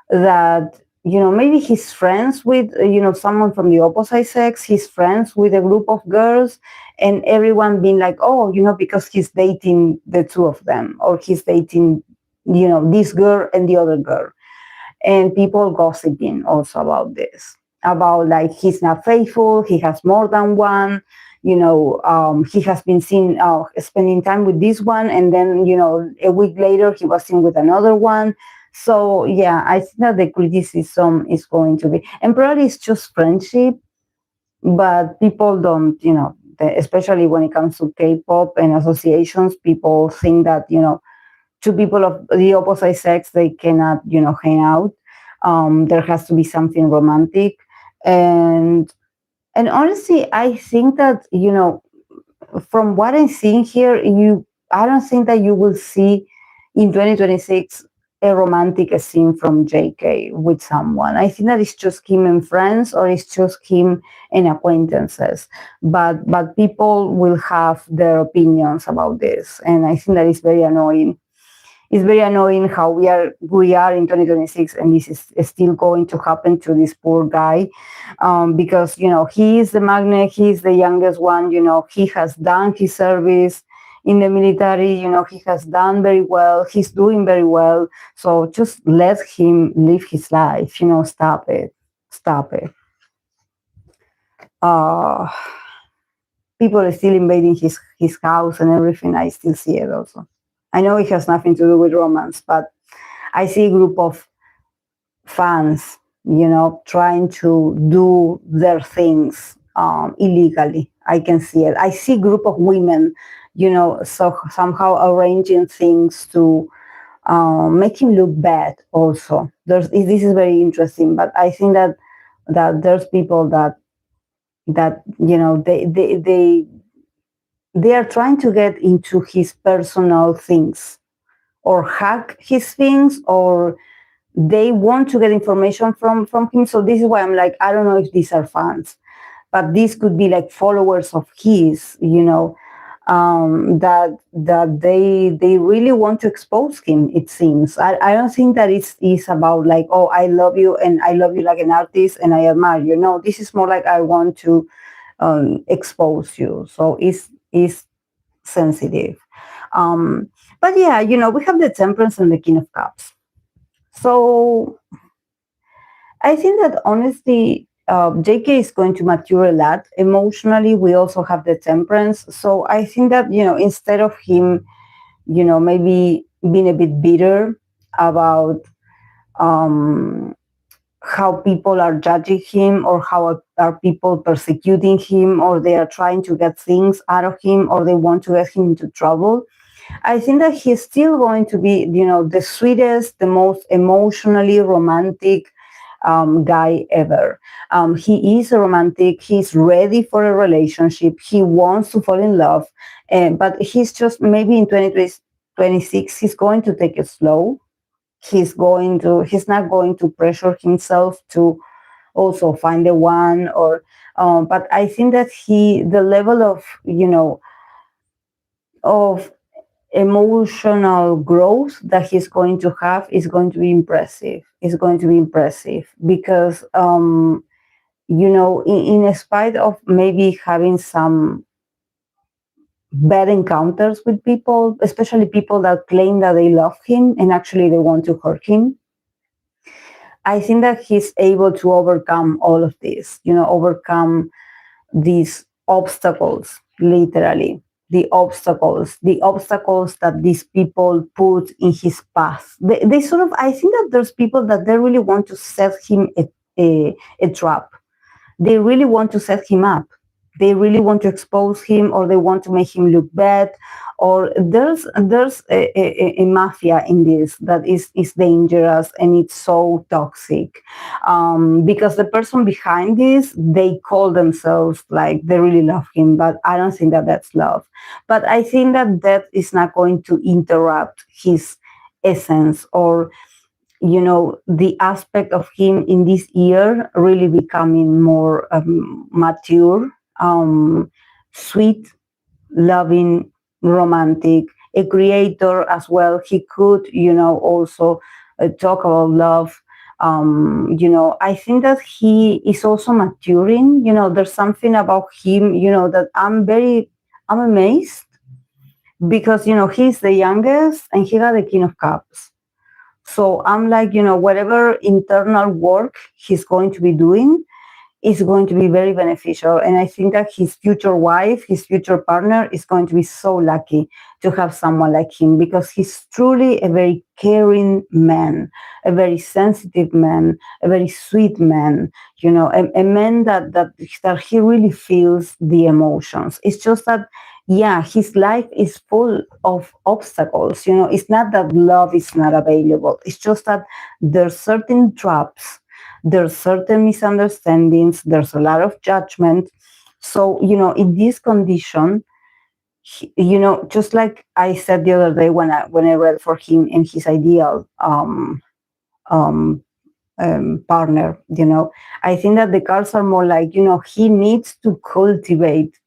that, you know, maybe he's friends with, you know, someone from the opposite sex, he's friends with a group of girls, and everyone being like, oh, you know, because he's dating the two of them, or he's dating, you know, this girl and the other girl. And people gossiping also about this, about like he's not faithful, he has more than one, you know, he has been seen spending time with this one, and then, you know, a week later he was seen with another one. So yeah, I think that the criticism is going to be, and probably it's just friendship, but people don't, you know, especially when it comes to K-pop and associations, people think that, you know, two people of the opposite sex, they cannot, you know, hang out. There has to be something romantic, and honestly, I think that, you know, from what I'm seeing here, I don't think that you will see in 2026 a romantic scene from JK with someone. I think that it's just him and friends, or it's just him and acquaintances. But people will have their opinions about this, and I think that is very annoying. It's very annoying how we are in 2026, and this is still going to happen to this poor guy, because, you know, he is the magnet, he's the youngest one, you know, he has done his service in the military, you know, he has done very well, he's doing very well, so just let him live his life, you know. Stop it. uh People are still invading his house and everything. I still see it also. I know it has nothing to do with romance, but I see a group of fans, you know, trying to do their things illegally. I can see it. I see a group of women, you know, so somehow arranging things to make him look bad. Also, this is very interesting. But I think that there's people that you know, they are trying to get into his personal things, or hack his things, or they want to get information from him. So this is why I'm like, I don't know if these are fans, but these could be like followers of his, you know, that they really want to expose him. It seems. I don't think that it's about like, oh, I love you and I love you like an artist and I admire you. No, this is more like I want to expose you. So it's sensitive. But yeah, you know, we have the Temperance and the King of Cups. So I think that honestly, JK is going to mature a lot emotionally. We also have the Temperance. So I think that, you know, instead of him, you know, maybe being a bit bitter about how people are judging him, or how are people persecuting him, or they are trying to get things out of him, or they want to get him into trouble, I think that he's still going to be, the sweetest, the most emotionally romantic guy ever. He is a romantic. He's ready for a relationship. He wants to fall in love, but he's just maybe in 2026 he's going to take it slow. He's not going to pressure himself to also find the one, or but I think that the level of of emotional growth that he's going to have is going to be impressive. It's going to be impressive because in spite of maybe having some bad encounters with people, especially people that claim that they love him and actually they want to hurt him, I think that he's able to overcome all of this, overcome these obstacles, literally, the obstacles that these people put in his path. They sort of, I think that there's people that they really want to set him a trap. They really want to set him up. They really want to expose him, or they want to make him look bad, or there's a mafia in this that is dangerous, and it's so toxic, because the person behind this, they call themselves like they really love him, but I don't think that that's love. But I think that is not going to interrupt his essence, or the aspect of him in this year really becoming more mature, sweet, loving, romantic, a creator as well. He could, also talk about love. I think that he is also maturing. There's something about him, that I'm amazed, because, he's the youngest and he got the King of Cups. So I'm like, whatever internal work he's going to be doing is going to be very beneficial. And I think that his future wife, his future partner is going to be so lucky to have someone like him, because he's truly a very caring man, a very sensitive man, a very sweet man, a man that he really feels the emotions. It's just that, yeah, his life is full of obstacles. It's not that love is not available. It's just that there's certain traps, there's certain misunderstandings, there's a lot of judgment. So, in this condition, just like I said the other day when I read for him in his ideal partner, I think that the cards are more like, he needs to cultivate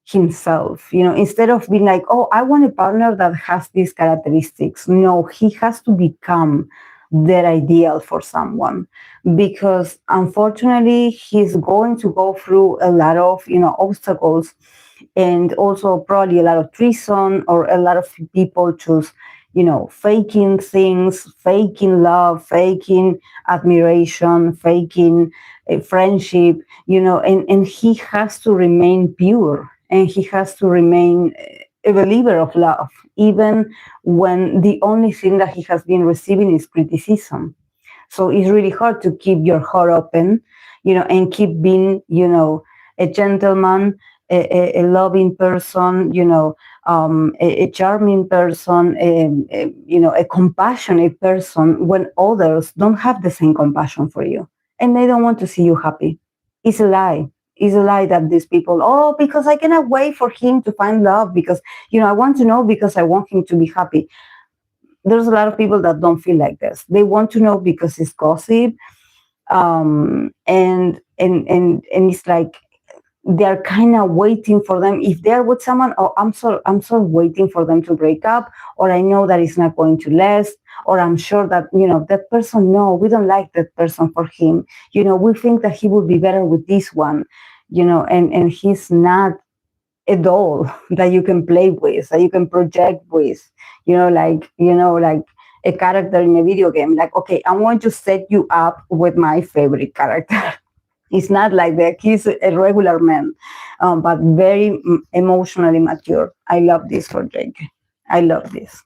himself, instead of being like, oh, I want a partner that has these characteristics. No, he has to become that ideal for someone, because unfortunately he's going to go through a lot of obstacles, and also probably a lot of treason, or a lot of people just faking things, faking love, faking admiration, faking friendship, and he has to remain pure, and he has to remain a believer of love, even when the only thing that he has been receiving is criticism. So it's really hard to keep your heart open, and keep being, a gentleman, a loving person, a charming person, a compassionate person, when others don't have the same compassion for you and they don't want to see you happy. It's a lie. It's a lie that these people, oh, because I cannot wait for him to find love, because, I want to know because I want him to be happy. There's a lot of people that don't feel like this. They want to know because it's gossip. And it's like, they're kind of waiting for them. If they're with someone, oh, I'm so waiting for them to break up, or I know that it's not going to last, or I'm sure that, that person, no, we don't like that person for him. We think that he would be better with this one, and he's not a doll that you can play with, that you can project with, like a character in a video game. Like, okay, I'm going to set you up with my favorite character. It's not like that. He's a regular man, but very emotionally mature. I love this for Jake. I love this,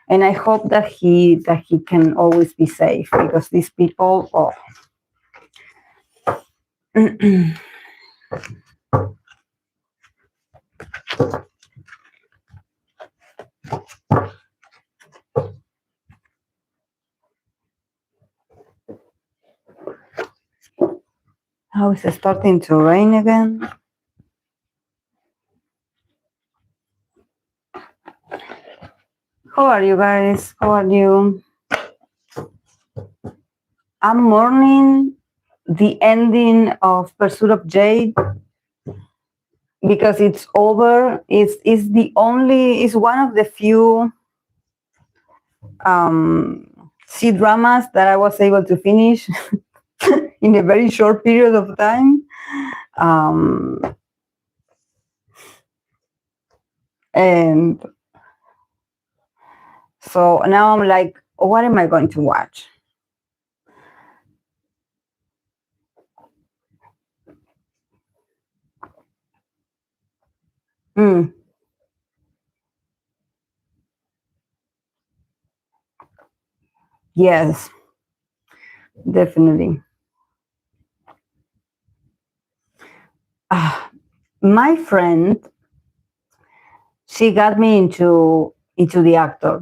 and I hope that he can always be safe, because these people, oh. Oh, it's starting to rain again. How are you guys? How are you? I'm mourning the ending of Pursuit of Jade because it's over. It's one of the few C dramas that I was able to finish in a very short period of time. And so now I'm like, what am I going to watch? Yes, definitely. My friend, she got me into the actor,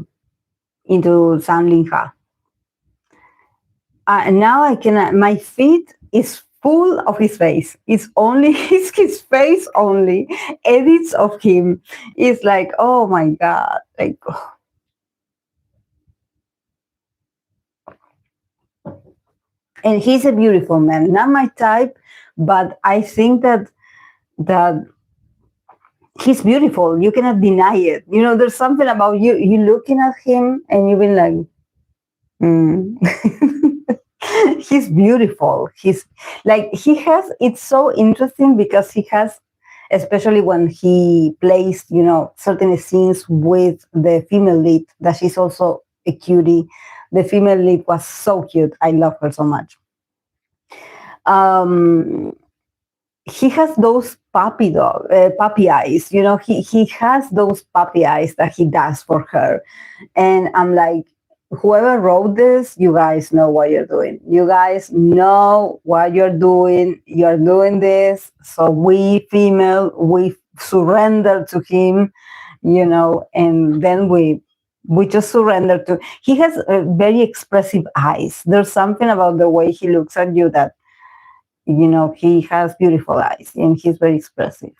into San Linha. And now I can. My feed is full of his face. It's only his face only. Edits of him. It's like, oh my god, like. And he's a beautiful man, not my type, but I think that he's beautiful. You cannot deny it. You know, there's something about you looking at him and you've been like, he's beautiful. He's like, he has, it's so interesting because he has, especially when he plays, you know, certain scenes with the female lead, that she's also a cutie. The female lead was so cute. I love her so much. He has those puppy eyes, you know, he has those puppy eyes that he does for her. And I'm like, whoever wrote this, you guys know what you're doing. You guys know what you're doing. You're doing this. So we female, we surrender to him, you know, and then we just surrender to, he has very expressive eyes. There's something about the way he looks at you that, you know, he has beautiful eyes and he's very expressive.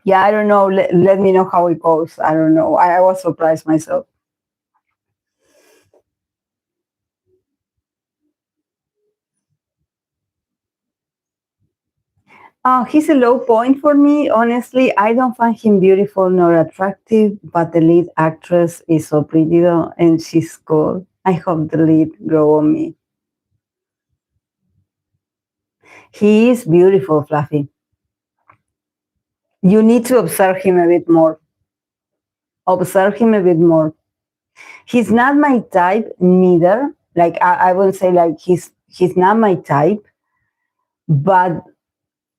Yeah, I don't know. Let me know how it goes. I don't know. I was surprised myself. He's a low point for me. Honestly, I don't find him beautiful nor attractive, but the lead actress is so pretty though, and she's cool. I hope the lead grow on me. He is beautiful, Fluffy. You need to observe him a bit more. Observe him a bit more. He's not my type neither. Like I wouldn't say like he's not my type, but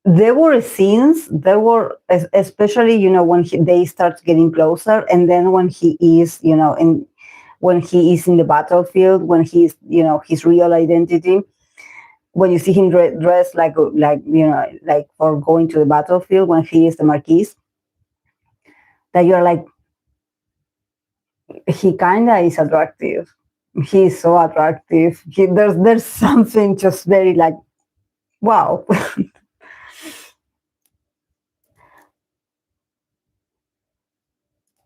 there were scenes, there were especially, you know, when they start getting closer, and then when he is, you know, in when he is in the battlefield, when he's, you know, his real identity, when you see him dressed like, you know, like for going to the battlefield, when he is the marquis, that you're like, he kind of is attractive. He's so attractive. There's something just very like, wow.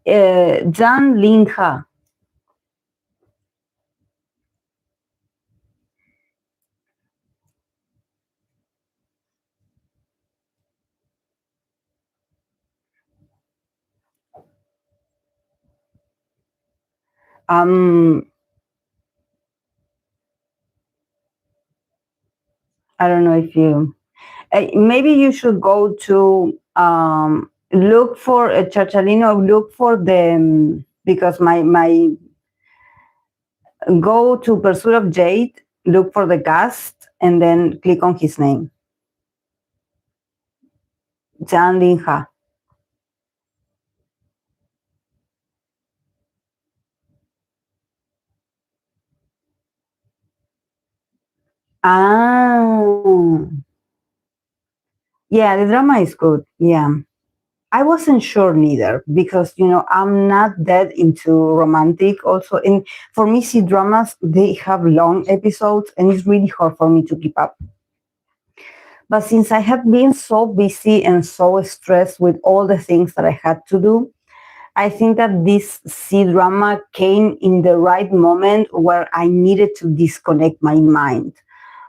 Jan Linha. Um, I don't know if you, maybe you should go to look for a Chachalino, look for the, because my go to Pursuit of Jade, look for the cast, and then click on his name, Jan Linha. Ah, yeah, the drama is good. Yeah, I wasn't sure neither because I'm not that into romantic. Also, and for me, C dramas they have long episodes, and it's really hard for me to keep up. But since I have been so busy and so stressed with all the things that I had to do, I think that this C drama came in the right moment where I needed to disconnect my mind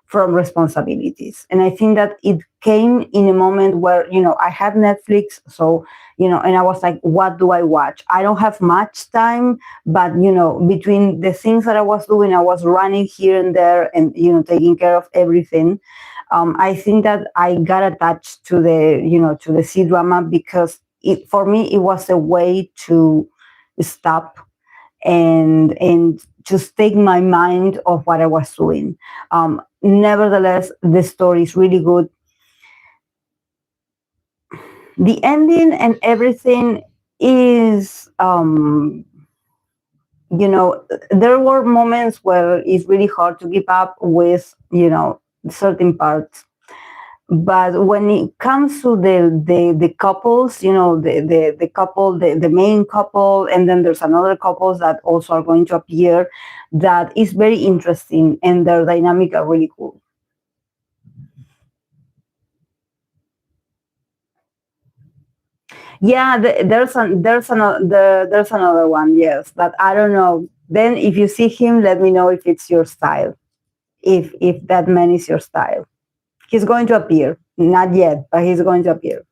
from responsibilities. And I think that it came in a moment where, I had Netflix. So, and I was like, what do I watch? I don't have much time, but, between the things that I was doing, I was running here and there and, taking care of everything. I think that I got attached to the C drama because for me, it was a way to stop and just take my mind off what I was doing. Nevertheless, the story is really good. The ending and everything is, there were moments where it's really hard to keep up with, certain parts. But when it comes to the couples, the couple, the main couple, and then there's another couples that also are going to appear, that is very interesting, and their dynamic are really cool. Yeah, there's another one, yes, but I don't know. Then if you see him, let me know if it's your style. If that man is your style, he's going to appear. Not yet, but he's going to appear.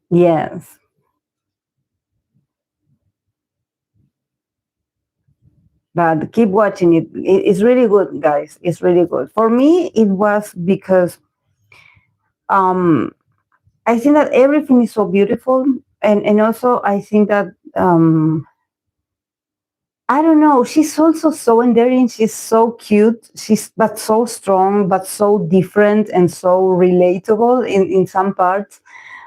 Yes. But keep watching it. It's really good, guys. It's really good. For me, it was because um, I think that everything is so beautiful, and also I think that I don't know. She's also so endearing. She's so cute. She's but so strong, but so different and so relatable in some parts.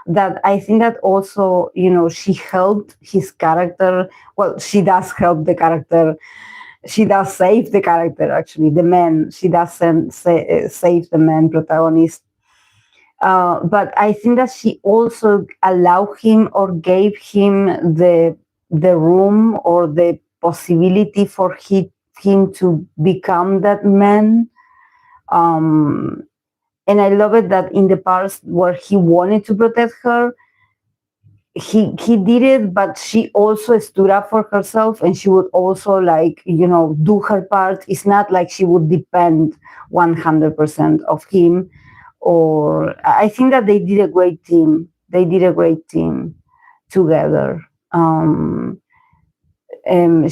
That I think that also she helped his character. Well, she does help the character. She does save the character, actually, the man. She doesn't save the man protagonist. But I think that she also allowed him or gave him the room or the possibility for him to become that man. Um, and I love it that in the parts where he wanted to protect her, he did it, but she also stood up for herself, and she would also do her part. It's not like she would depend 100% of him. Or I think that they did a great team. They did a great team together. And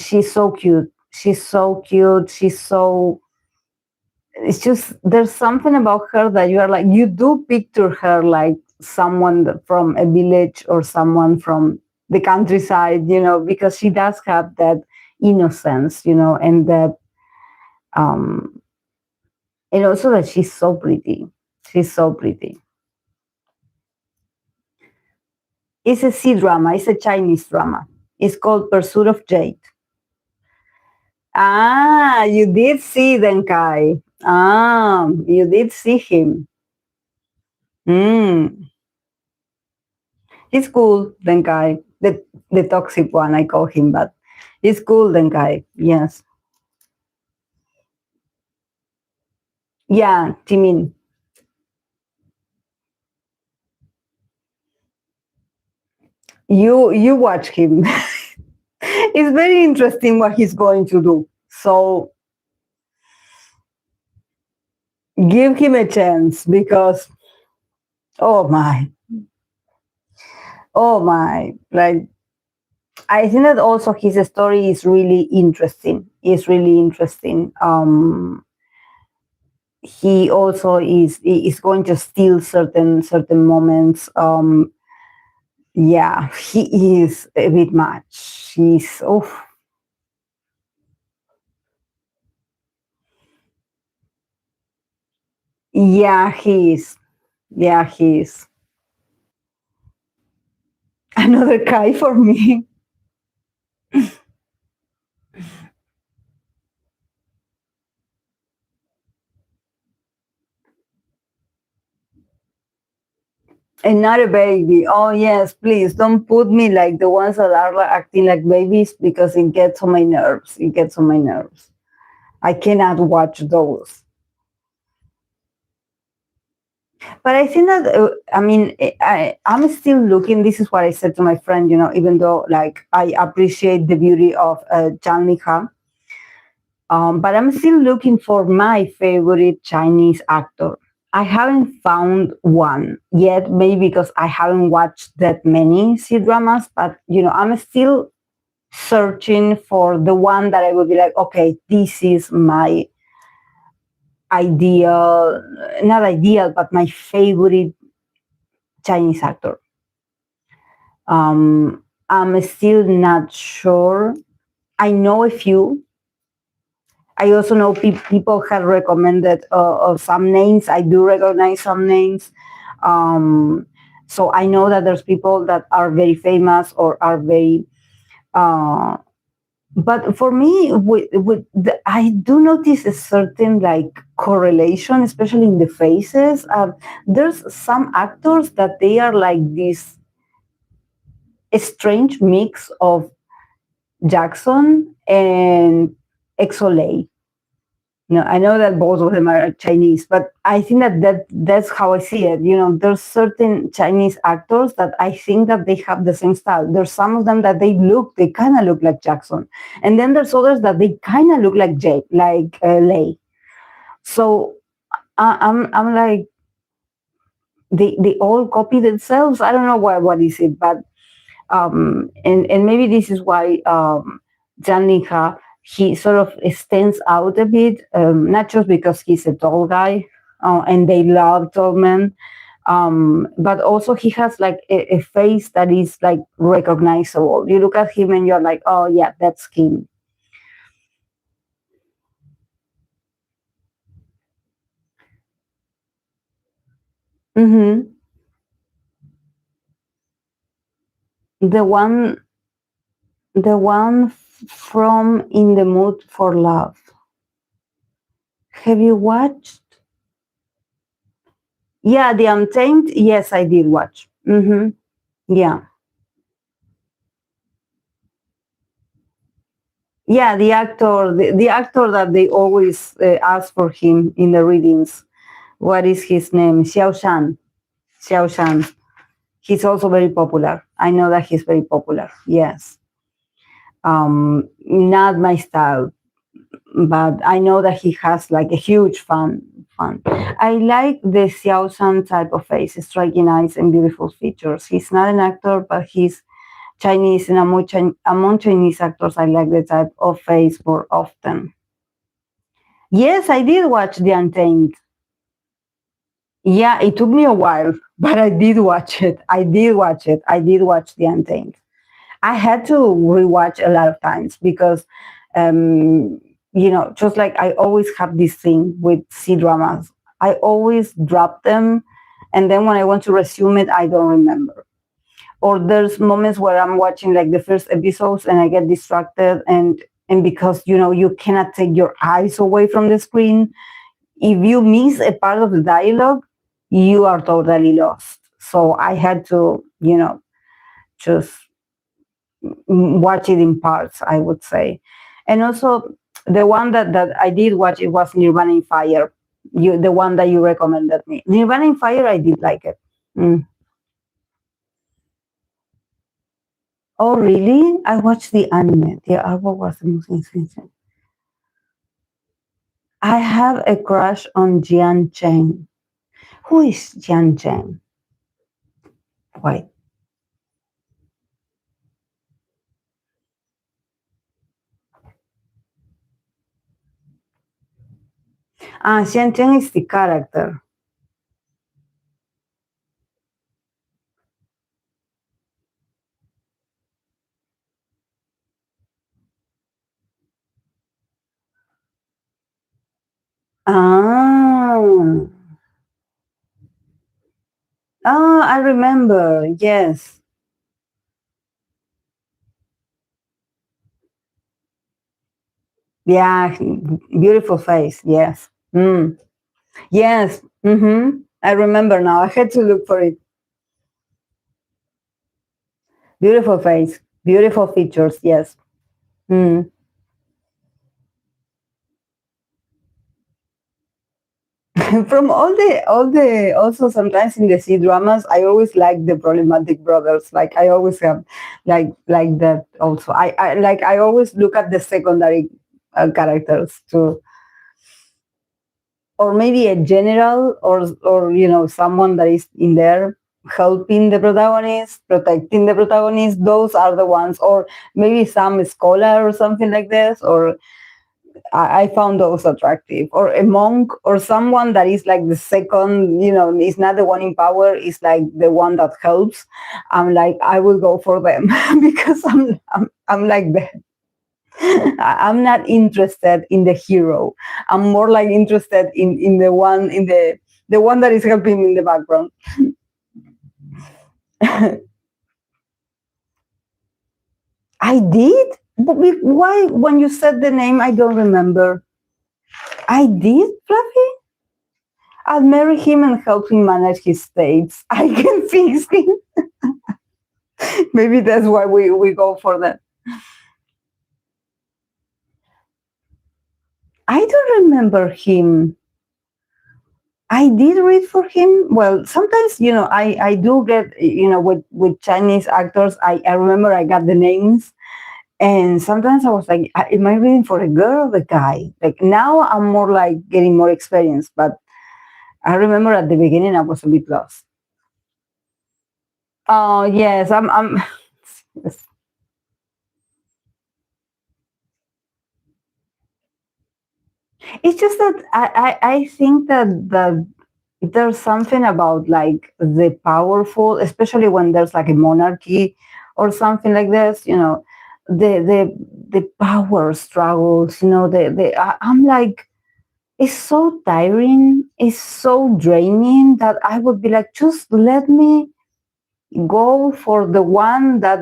she's so cute. She's so cute. She's so, it's just there's something about her that you are like, you do picture her like someone from a village or someone from the countryside, because she does have that innocence, and that um and also that she's so pretty. She's so pretty. It's a C drama. It's a Chinese drama. It's called Pursuit of Jade. Ah, you did see Denkai. Ah, you did see him. Mm. He's cool, Denkai. The toxic one, I call him, but he's cool, Denkai. Yes. Yeah, Jimin. You watch him. It's very interesting what he's going to do. So give him a chance because oh my. Oh my. Like I think that also his story is really interesting. It's really interesting. He also is going to steal certain moments. Yeah, he is a bit much. He's oh yeah, he is. Yeah, he is. Another guy for me. And not a baby. Oh yes, please don't put me like the ones that are like, acting like babies because it gets on my nerves. It gets on my nerves. I cannot watch those. But I think that I mean I'm still looking. This is what I said to my friend. Even though like I appreciate the beauty of Janliha, but I'm still looking for my favorite Chinese actor. I haven't found one yet, maybe because I haven't watched that many C-dramas, but I'm still searching for the one that I would be like, okay, this is my ideal, not ideal, but my favorite Chinese actor. I'm still not sure. I know a few. I also know people have recommended some names. I do recognize some names. Um, so I know that there's people that are very famous or are very. But for me, I do notice a certain like correlation, especially in the faces. There's some actors that they are like this strange mix of Jackson and Exolay. No, I know that both of them are Chinese, but I think that's how I see it. There's certain Chinese actors that I think that they have the same style. There's some of them that they kind of look like Jackson, and then there's others that they kind of look like Lei. So I'm like they all copy themselves. I don't know what is it, but and maybe this is why Jan Linha, he sort of stands out a bit, not just because he's a tall guy and they love tall men, but also he has like a face that is like recognizable. You look at him and you're like, oh yeah, that's him. Hmm. The one, from In the Mood for Love. Have you watched? Yeah, The Untamed. Yes, I did watch. Yeah. Yeah, the actor that they always ask for him in the readings. What is his name? Xiao Shan. Xiao Shan. He's also very popular. I know that he's very popular. Yes. Not my style, but I know that he has like a huge fan. I like the Xiao Shan type of face, striking eyes and beautiful features. He's not an actor, but he's Chinese, and among Chinese actors, I like the type of face more often. Yes, I did watch The Untamed. Yeah, it took me a while, but I did watch it. I did watch it. I did watch The Untamed. I had to rewatch a lot of times because, just like I always have this thing with C dramas, I always drop them. And then when I want to resume it, I don't remember. Or there's moments where I'm watching like the first episodes and I get distracted, and because you cannot take your eyes away from the screen, if you miss a part of the dialogue, you are totally lost. So I had to, just watch it in parts, I would say. And also the one that I did watch, it was Nirvana in Fire. The one that you recommended me. Nirvana in Fire, I did like it. Mm. Oh, really? I watched the anime. The artwork was the most insane. I have a crush on Jian Chen. Who is Jian Chen? Wait. Jian Chen is the character. Ah. Oh, I remember. Yes. Yeah. Beautiful face. Yes. Mm. Yes. I remember now. I had to look for it. Beautiful face, beautiful features. Yes. Mm. From all the also sometimes in the C dramas, I always like the problematic brothers. Like I always have like that also. I always look at the secondary characters too, or maybe a general, or someone that is in there helping the protagonist, protecting the protagonist. Those are the ones, or maybe some scholar or something like this, or I found those attractive, or a monk, or someone that is like the second, is not the one in power, is like the one that helps. I'm like, I will go for them because I'm like that. I'm not interested in the hero. I'm more like interested in the one that is helping in the background. I did? But why, when you said the name, I don't remember. I did, Fluffy? I'll marry him and help him manage his states. I can fix him. Maybe that's why we go for that. I don't remember him. I did read for him. Well, sometimes, I do get, with Chinese actors, I remember I got the names. And sometimes I was like, am I reading for a girl or the guy? Like now I'm more like getting more experience. But I remember at the beginning I was a bit lost. Oh, yes, I'm it's just that I think that there's something about like the powerful, especially when there's like a monarchy or something like this, the power struggles, I'm like, it's so tiring, it's so draining that I would be like, just let me go for the one that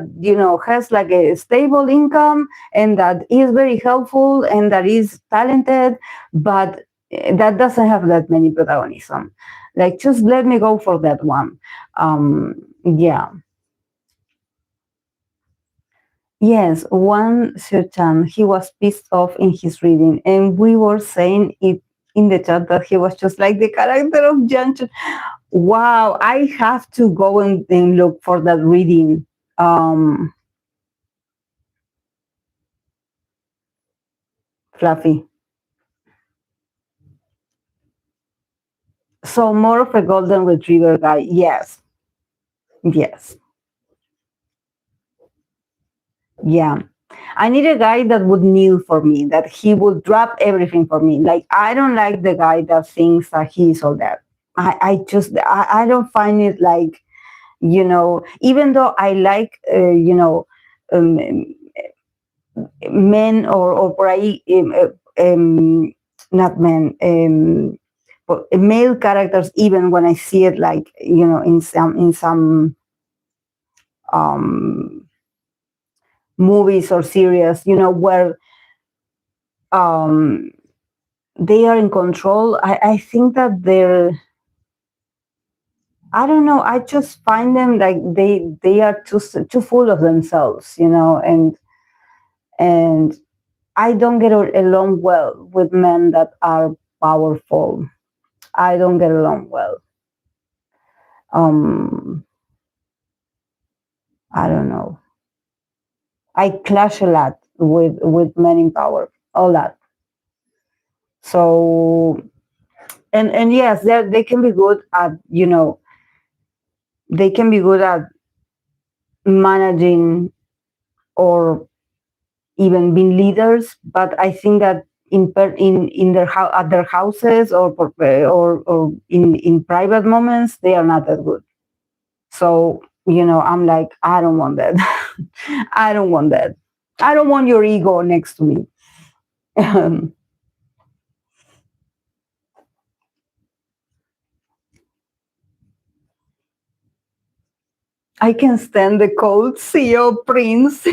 has like a stable income and that is very helpful and that is talented, but that doesn't have that many protagonism. Like, just let me go for that one. Yeah. Yes, one Seo-chan, he was pissed off in his reading, and we were saying it in the chat that he was just like the character of Janchon. Wow, I have to go and look for that reading. Fluffy. So more of a golden retriever guy. Yes. Yes. Yeah. I need a guy that would kneel for me, that he would drop everything for me. Like, I don't like the guy that thinks that he's all that. I don't find it like, even though I like, um, men or por ahí, not men, male characters, even when I see it like, in some um, movies or series, where um, they are in control. I think that I don't know. I just find them like they are too full of themselves, and I don't get along well with men that are powerful. I don't get along well. Um, I don't know. I clash a lot with men in power, a lot. So, and yes, they can be good at, they can be good at managing or even being leaders, but I think that in their at their houses, or in private moments, they are not that good. So, I'm like, I don't want that. I don't want that. I don't want your ego next to me. I can stand the cold CEO prince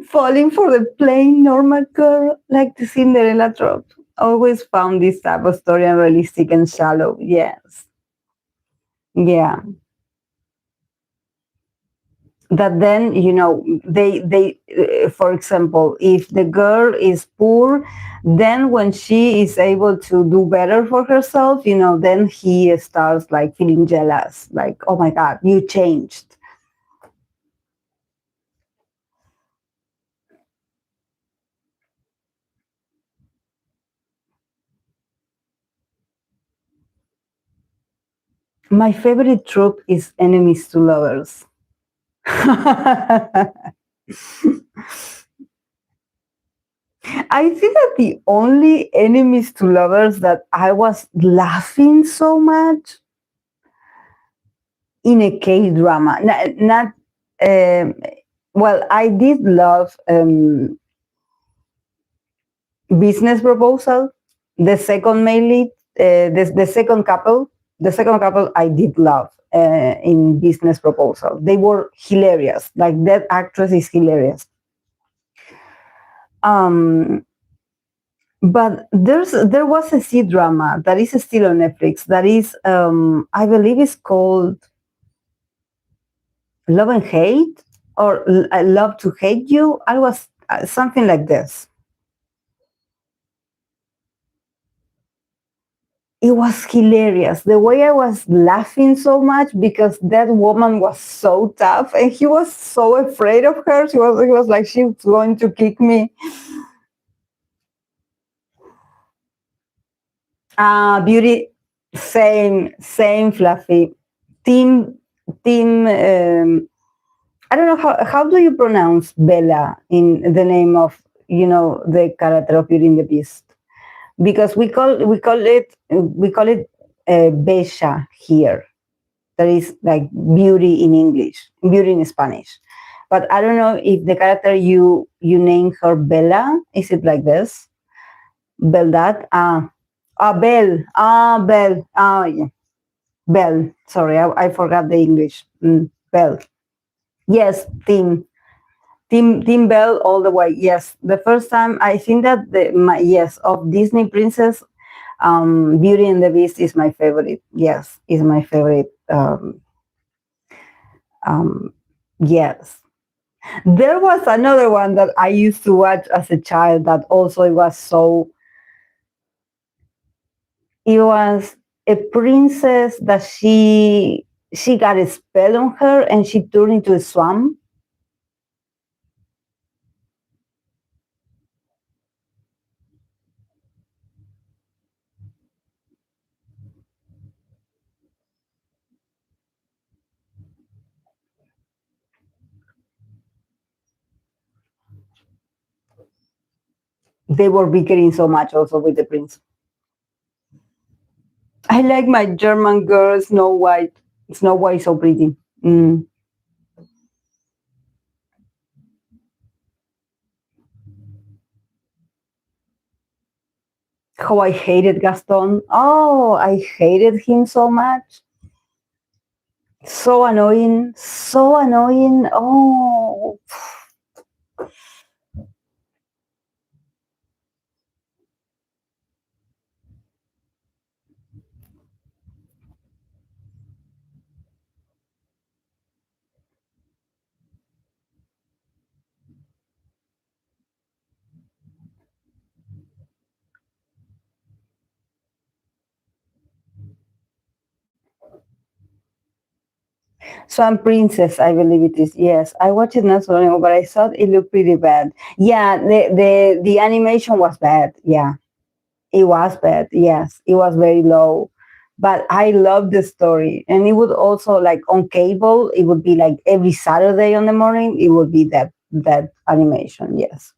falling for the plain normal girl like the Cinderella trope. Always found this type of story unrealistic and shallow. Yes. Yeah. that then, they for example, if the girl is poor, then when she is able to do better for herself, then he starts like feeling jealous, like, oh my god, you changed. My favorite trope is enemies to lovers. I think that the only enemies to lovers that I was laughing so much in a K drama, not um, well, I did love Business Proposal, the second main lead, the second couple, I did love in Business Proposal. They were hilarious. Like that actress is hilarious. But there was a C drama that is still on Netflix. That is, I believe, it's called Love and Hate, or I Love to Hate You. I was something like this. It was hilarious. The way I was laughing so much because that woman was so tough and he was so afraid of her. He was like, she's going to kick me. Beauty, same fluffy. Team, I don't know how do you pronounce Bella in the name of, the character of Beauty and the Beast? Because we call it Besha here. That is like beauty in English, beauty in Spanish. But I don't know if the character you name her Bella, is it like this? Beldad? Belle. Belle. Yeah. Belle. Sorry, I forgot the English. Belle. Yes, Team Belle all the way. Yes, the first time I think that of Disney princess, Beauty and the Beast is my favorite. Yes, is my favorite. Yes. There was another one that I used to watch as a child that also it was so. It was a princess that she got a spell on her and she turned into a swamp. They were bickering so much also with the prince. I like my German girl, Snow White. Snow White is so pretty. How I hated Gaston. Oh, I hated him so much. So annoying. So annoying. Oh. Swan Princess, I believe it is. Yes, I watched it not so long ago, but I thought it looked pretty bad. Yeah, the animation was bad. Yeah, it was bad. Yes, it was very low, but I love the story, and it would also like on cable. It would be like every Saturday on the morning. It would be that animation. Yes.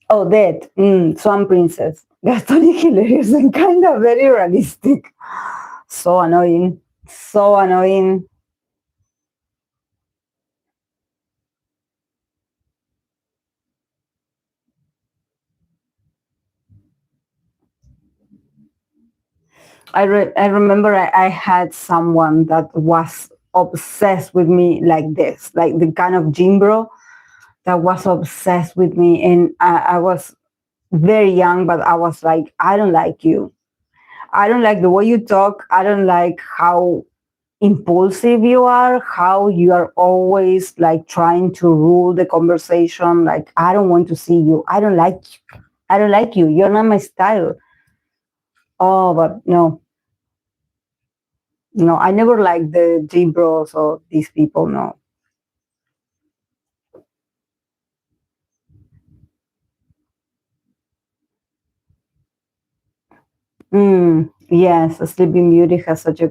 Oh, that Swan Princess. Gaston is hilarious and kind of very realistic. So annoying. So annoying. I remember I had someone that was obsessed with me like this, like the kind of gym bro that was obsessed with me. And I was very young, but I was like, I don't like you. I don't like the way you talk. I don't like how impulsive you are, how you are always like trying to rule the conversation. Like, I don't want to see you. I don't like you. I don't like you. You're not my style. Oh, but no, no, I never liked the gym bros or these people. No. Yes, Sleeping Beauty has such a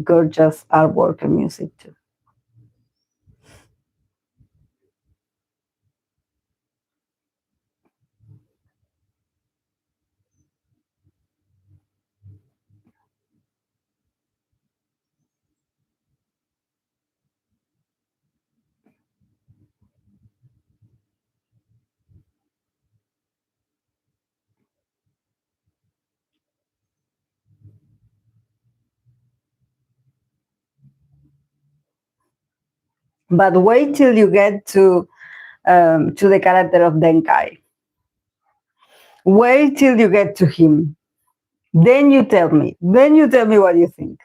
gorgeous artwork and music too. But wait till you get to the character of Denkai. Wait till you get to him. Then you tell me. Then you tell me what you think.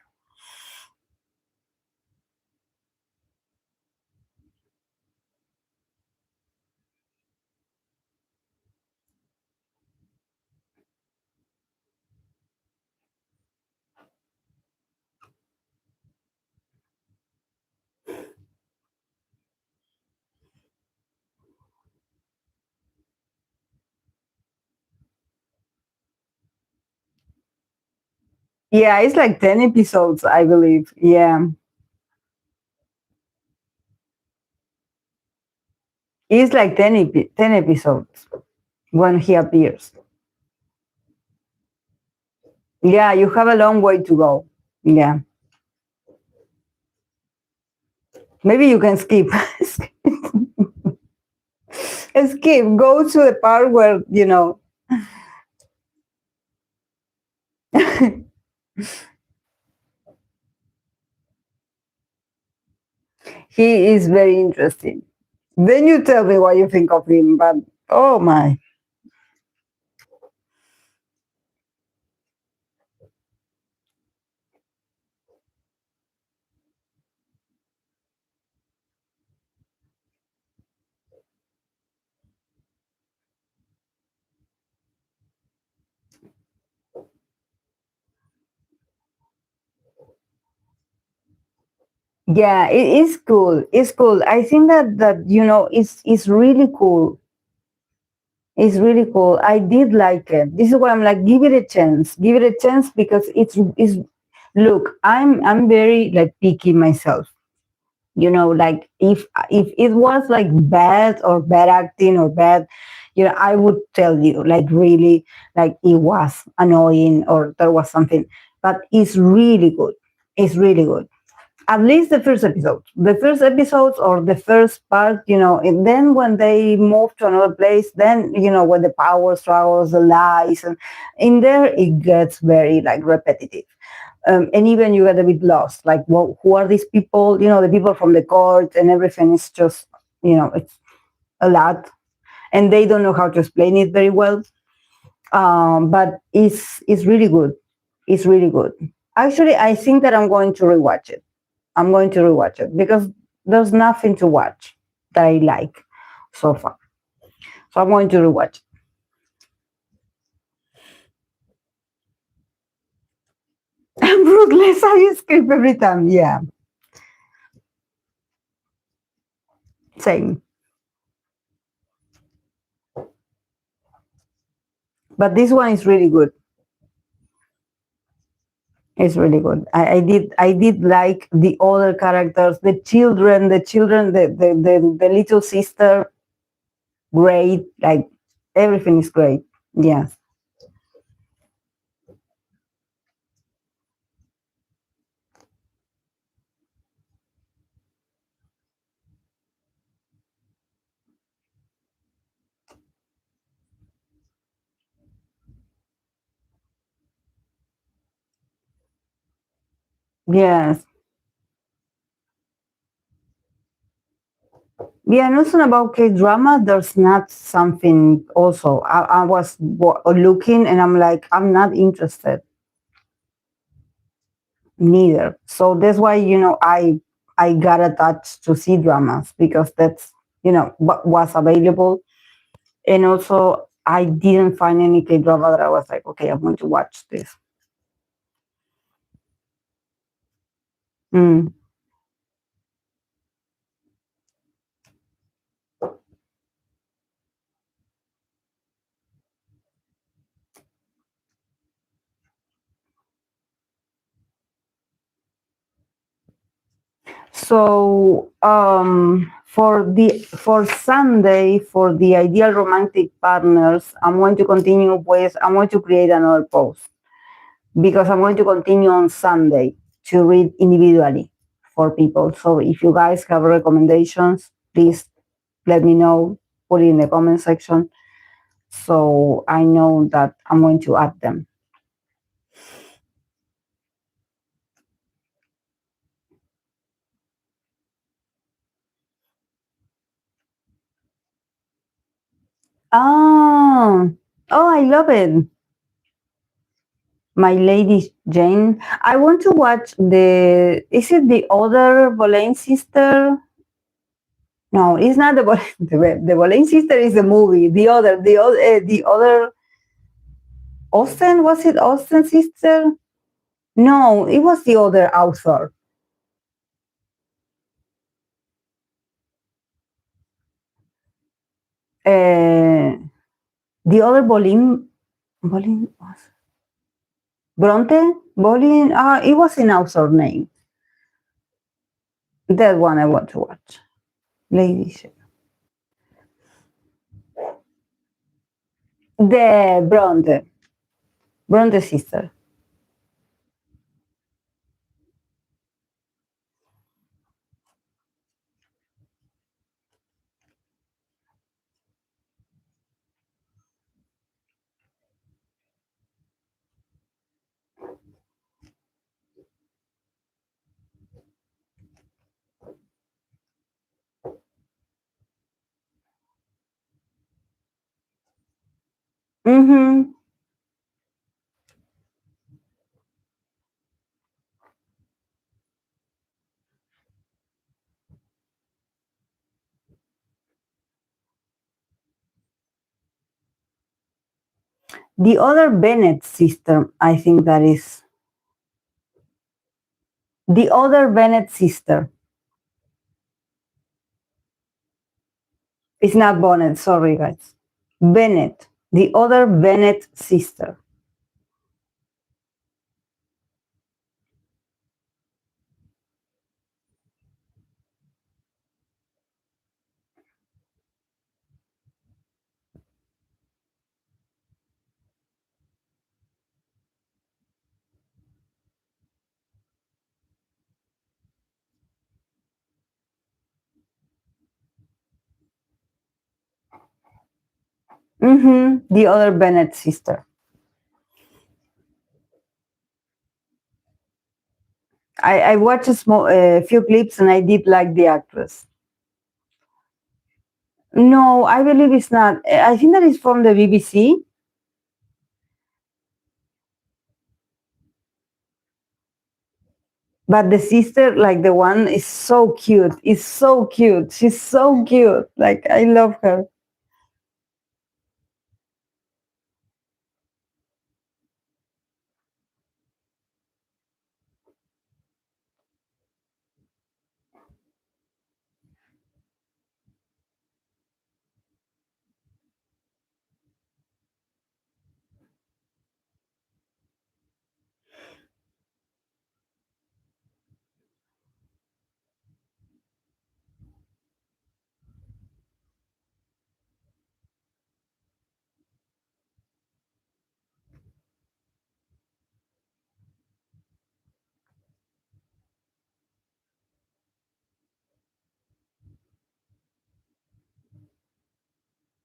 Yeah, it's like 10 episodes, I believe. Yeah. It's like 10 episodes when he appears. Yeah, you have a long way to go. Yeah. Maybe you can skip. Skip. Go to the part where, he is very interesting. Then you tell me what you think of him. But oh my. Yeah, it is cool. It's cool. I think that it's really cool. It's really cool. I did like it. This is why I'm like, give it a chance. Give it a chance because it's look, I'm very like picky myself. Like if it was like bad or bad acting or bad, I would tell you like really like it was annoying or there was something. But it's really good. It's really good. At least the first episodes or the first part, and then when they move to another place, then when the power struggles, the lies, and in there it gets very like repetitive. And even you get a bit lost, like, well, who are these people? The people from the court and everything is just, it's a lot, and they don't know how to explain it very well. But it's really good. It's really good. Actually, I think that I'm going to rewatch it. I'm going to rewatch it because there's nothing to watch that I like so far. So I'm going to rewatch it. I'm ruthless. I skip every time. Yeah, same. But this one is really good. It's really good. I did like the other characters, the children, the little sister. Great. Like everything is great. Yes. Yes. Yeah, and also about K drama, there's not something. Also, I was looking, and I'm like, I'm not interested. neither. So that's why, I got attached to C dramas, because that's, what was available. And also I didn't find any K drama that I was like, okay, I'm going to watch this. Mm. So for Sunday, for the ideal romantic partners, I'm going to create another post, because I'm going to continue on Sunday to read individually for people. So if you guys have recommendations, please let me know, put it in the comment section, so I know that I'm going to add them. Oh, I love it. My Lady Jane. I want to watch is it the other Boleyn sister? No, it's not the Boleyn. The Boleyn sister is the movie. The other Austen, was it Austen sister? No, it was the other author. The other Boleyn was Bronte? Boleyn? It was an author name. That one I want to watch. Lady Jane. The Bronte sister. Mm-hmm. The other Bennett sister, I think that is. The other Bennett sister. It's not Bonnet, sorry guys. Bennett. The other Bennett sister. Mm-hmm. The other Bennett sister. I watched a few clips and I did like the actress. No, I believe it's not. I think that is from the BBC. But the sister, like the one, is so cute. Is so cute. She's so cute. Like, I love her.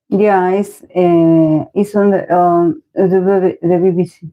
Yeah, it's on the BBC.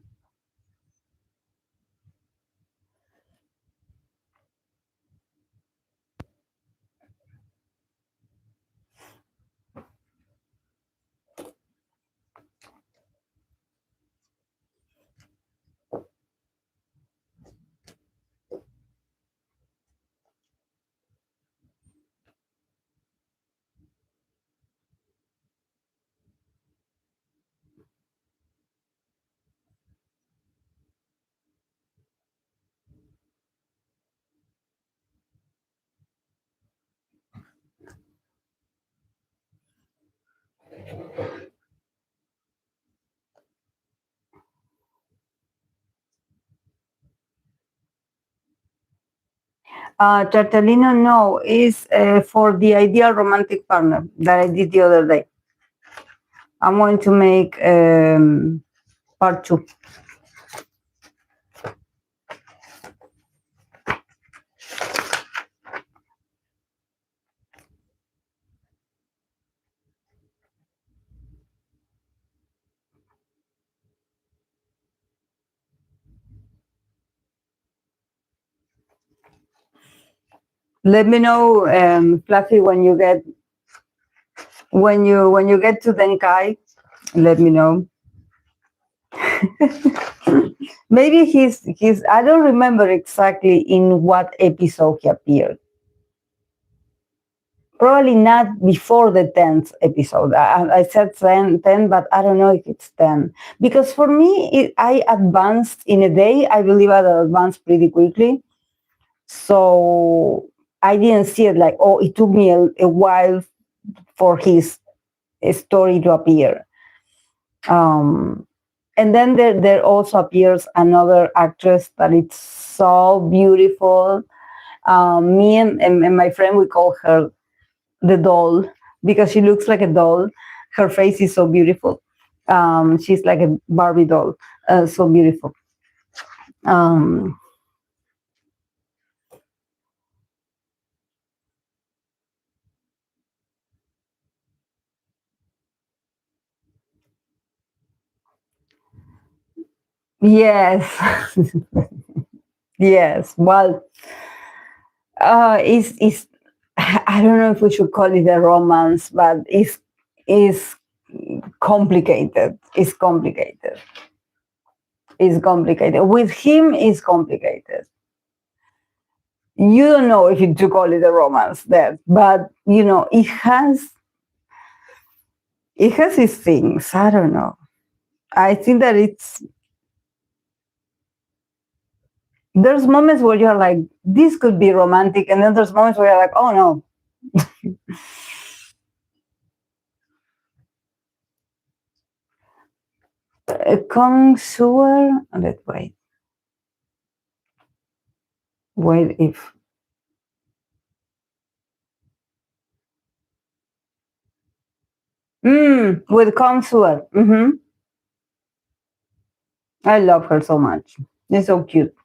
Tartalino, no, is for the ideal romantic partner that I did the other day. I'm going to make part 2. Let me know, Fluffy, when you get to Denkai. Let me know. Maybe he's. I don't remember exactly in what episode he appeared. Probably not before the 10th episode. I said 10, but I don't know if it's 10. Because for me, I advanced in a day. I believe I advanced pretty quickly. So I didn't see it like, oh, it took me a while for his story to appear. And then there also appears another actress that it's so beautiful. Me and my friend, we call her the doll because she looks like a doll. Her face is so beautiful. She's like a Barbie doll, so beautiful. Yes, yes. Well, it's I don't know if we should call it a romance, but it's complicated. It's complicated. It's complicated. With him, it's complicated. You don't know if to call it a romance there, but it has its things. I don't know. I think that there's moments where you're like, this could be romantic, and then there's moments where you're like, oh no. Connoisseur. Let's wait. Wait if. With connoisseur. I love her so much. It's so cute.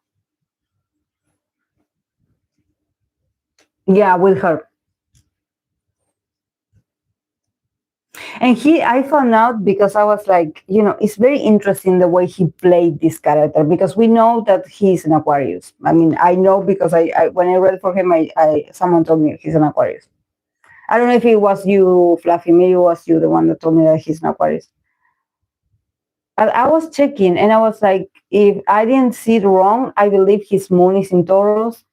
Yeah, with her. And I found out because I was like, it's very interesting the way he played this character, because we know that he's an Aquarius. I mean, I know because I when I read for him, someone told me he's an Aquarius. I don't know if it was you, Fluffy. Maybe it was you, the one that told me that he's an Aquarius. But I was checking and I was like, if I didn't see it wrong, I believe his moon is in Taurus.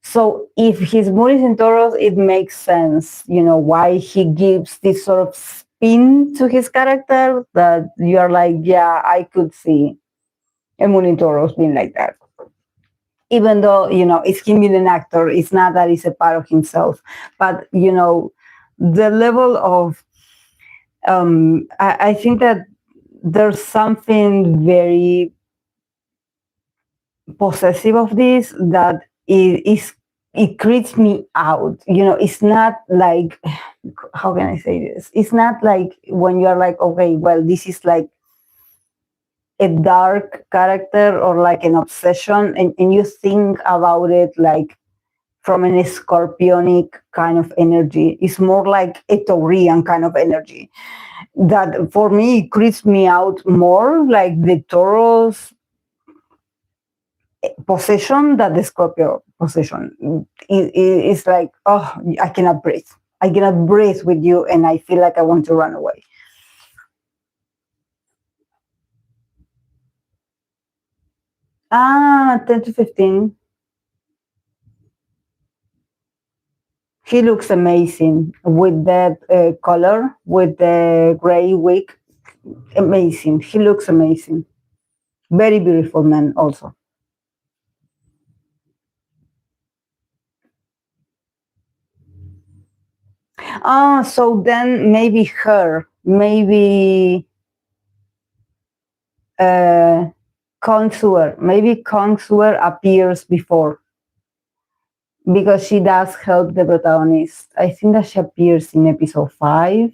So if his moon is in Taurus, it makes sense, why he gives this sort of spin to his character that you're like, yeah, I could see a moon in Taurus being like that. Even though, it's him being an actor, it's not that it's a part of himself. But, the level of, I think that there's something very possessive of this that it creeps me out. It's not like, how can I say this? It's not like when you're like, okay, well, this is like a dark character or like an obsession, and you think about it like from an scorpionic kind of energy. It's more like a Taurian kind of energy that for me creeps me out more, like the Taurus possession than the Scorpio possession. It's like, oh, I cannot breathe. I cannot breathe with you, and I feel like I want to run away. 10 to 15. He looks amazing with that color, with the gray wig. Amazing. He looks amazing. Very beautiful man also. So then maybe her, maybe Contour. Maybe Contour appears before. because she does help the protagonist. I think that she appears in episode 5.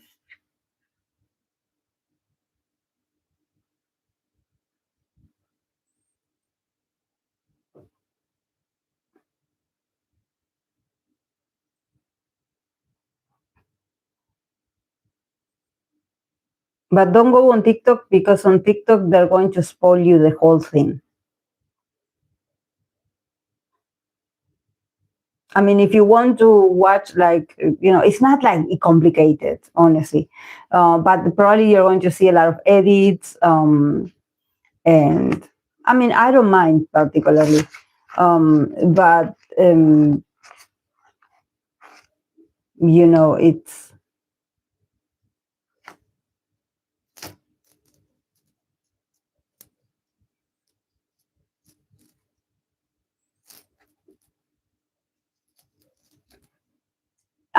But don't go on TikTok, because on TikTok they're going to spoil you the whole thing. I mean, if you want to watch, like, it's not like complicated, honestly. But probably you're going to see a lot of edits. And I mean, I don't mind particularly. But, it's,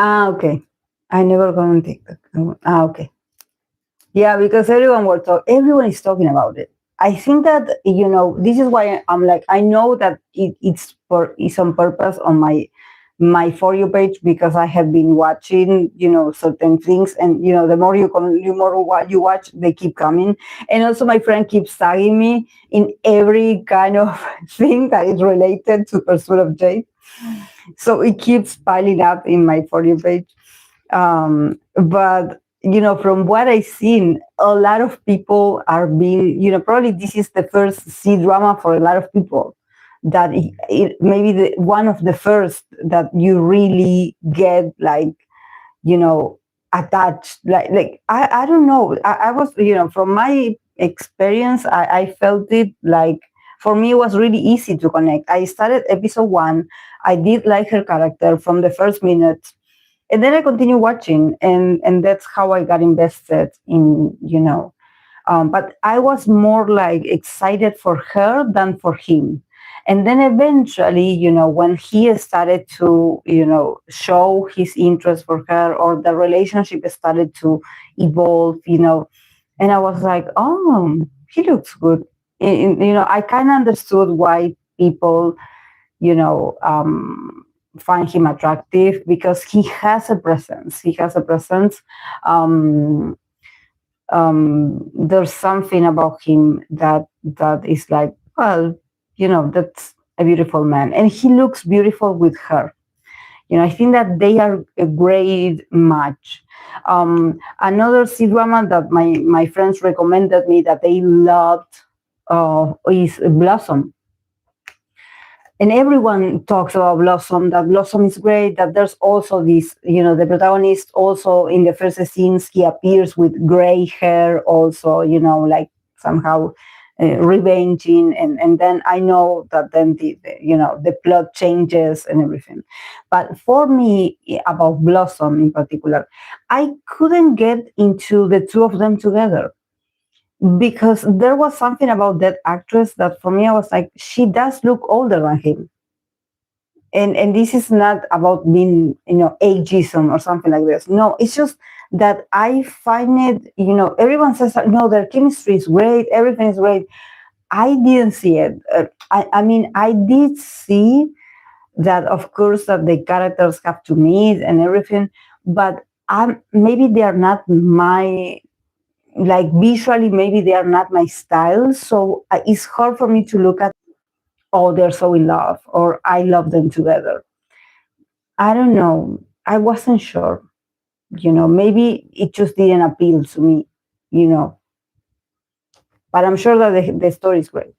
okay. I never go on TikTok. Okay. Yeah, because everyone is talking about it. I think that, this is why I'm like, I know that it's on purpose on my For You page, because I have been watching, certain things, and, the more what you watch, they keep coming. And also my friend keeps tagging me in every kind of thing that is related to Pursuit of Jade. So it keeps piling up in my For You page. But, from what I've seen, a lot of people are being, probably this is the first C drama for a lot of people, that maybe one of the first that you really get, like, attached. Like I don't know. I was, from my experience, I felt it like, for me, it was really easy to connect. I started episode 1. I did like her character from the first minute. And then I continued watching, and that's how I got invested in, but I was more like excited for her than for him. And then eventually, when he started to, show his interest for her, or the relationship started to evolve, and I was like, oh, he looks good. I kind of understood why people, find him attractive, because he has a presence. Um, there's something about him that is like, well, that's a beautiful man, and he looks beautiful with her. I think that they are a great match. Another C drama that my friends recommended me, that they loved, is Blossom. And everyone talks about Blossom, that Blossom is great, that there's also this, the protagonist also in the first scenes, he appears with gray hair also, like somehow revenging. And then I know that then the plot changes and everything. But for me, about Blossom in particular, I couldn't get into the two of them together, because there was something about that actress that for me, I was like, she does look older than him. And this is not about being, ageism or something like this. No, it's just that I find it, everyone says, no, their chemistry is great, everything is great. I didn't see it. I mean, I did see that, of course, that the characters have to meet and everything, but maybe they are not my, like, visually, maybe they are not my style. So it's hard for me to look at, oh, they're so in love, or I love them together. I don't know. I wasn't sure. Maybe it just didn't appeal to me, you know. But I'm sure that the story is great.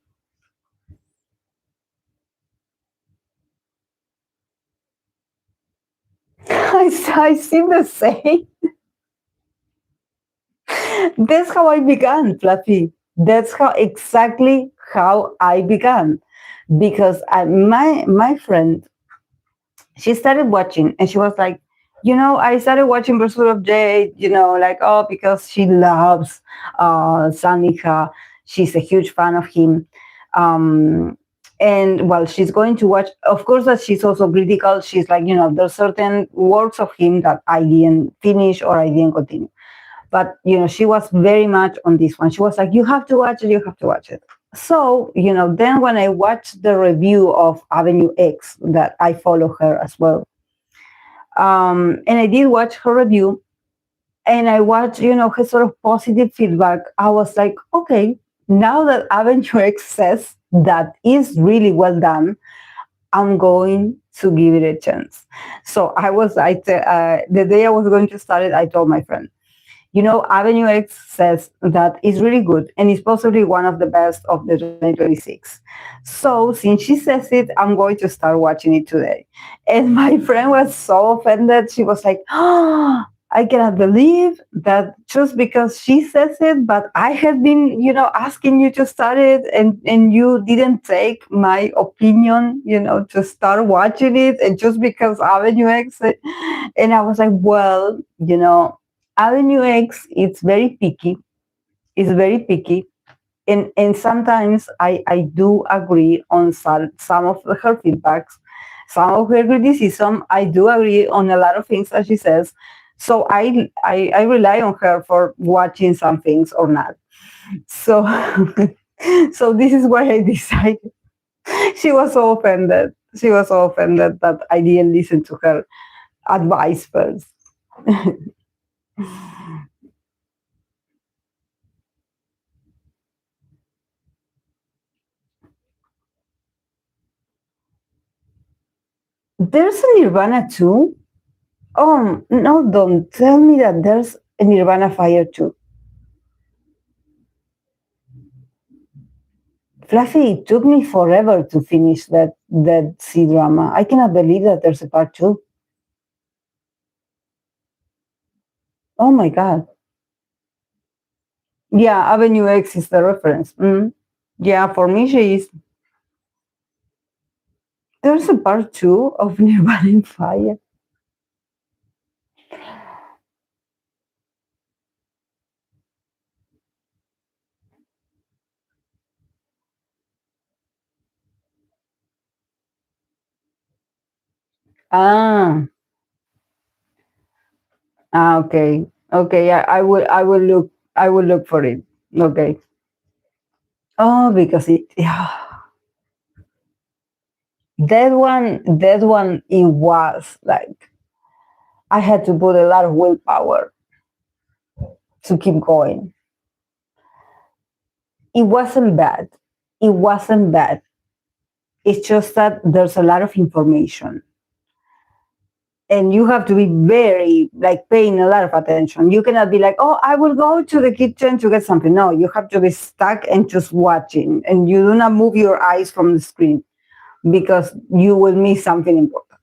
I seem the same. That's how I began, Fluffy. That's exactly how I began. Because my friend, she started watching, and she was like, I started watching Pursuit of Jade, like, oh, because she loves Sanika. She's a huge fan of him. And well, she's going to watch, of course, that she's also critical. She's like, there's certain works of him that I didn't finish or I didn't continue. But, she was very much on this one. She was like, you have to watch it, you have to watch it. So, then when I watched the review of Avenue X, that I follow her as well, and I did watch her review, and I watched, her sort of positive feedback, I was like, okay, now that Avenue X says that is really well done, I'm going to give it a chance. So the day I was going to start it, I told my friend, Avenue X says that it's really good and it's possibly one of the best of the 2026. So since she says it, I'm going to start watching it today. And my friend was so offended. She was like, oh, I cannot believe that just because she says it, but I have been, asking you to start it and you didn't take my opinion, to start watching it. And just because Avenue X said, and I was like, well, Avenue X, it's very picky. It's very picky. And sometimes I do agree on some of her feedbacks, some of her criticism. I do agree on a lot of things that she says. So I rely on her for watching some things or not. So so this is why I decided. She was so offended. She was so offended that I didn't listen to her advice first. There's a Nirvana too. Oh, no, don't tell me that there's a Nirvana Fire too. Fluffy, it took me forever to finish that C drama. I cannot believe that there's a part two. Oh my god. Yeah, Avenue X is the reference. Mm. Yeah, for me she is. There's a part two of Nirvana in Fire. Ah, okay. Okay, I will look for it. Okay. Oh, because yeah. That one, it was like I had to put a lot of willpower to keep going. It wasn't bad. It wasn't bad. It's just that there's a lot of information. And you have to be very, like, paying a lot of attention. You cannot be like, oh, I will go to the kitchen to get something. No, you have to be stuck and just watching. And you do not move your eyes from the screen because you will miss something important.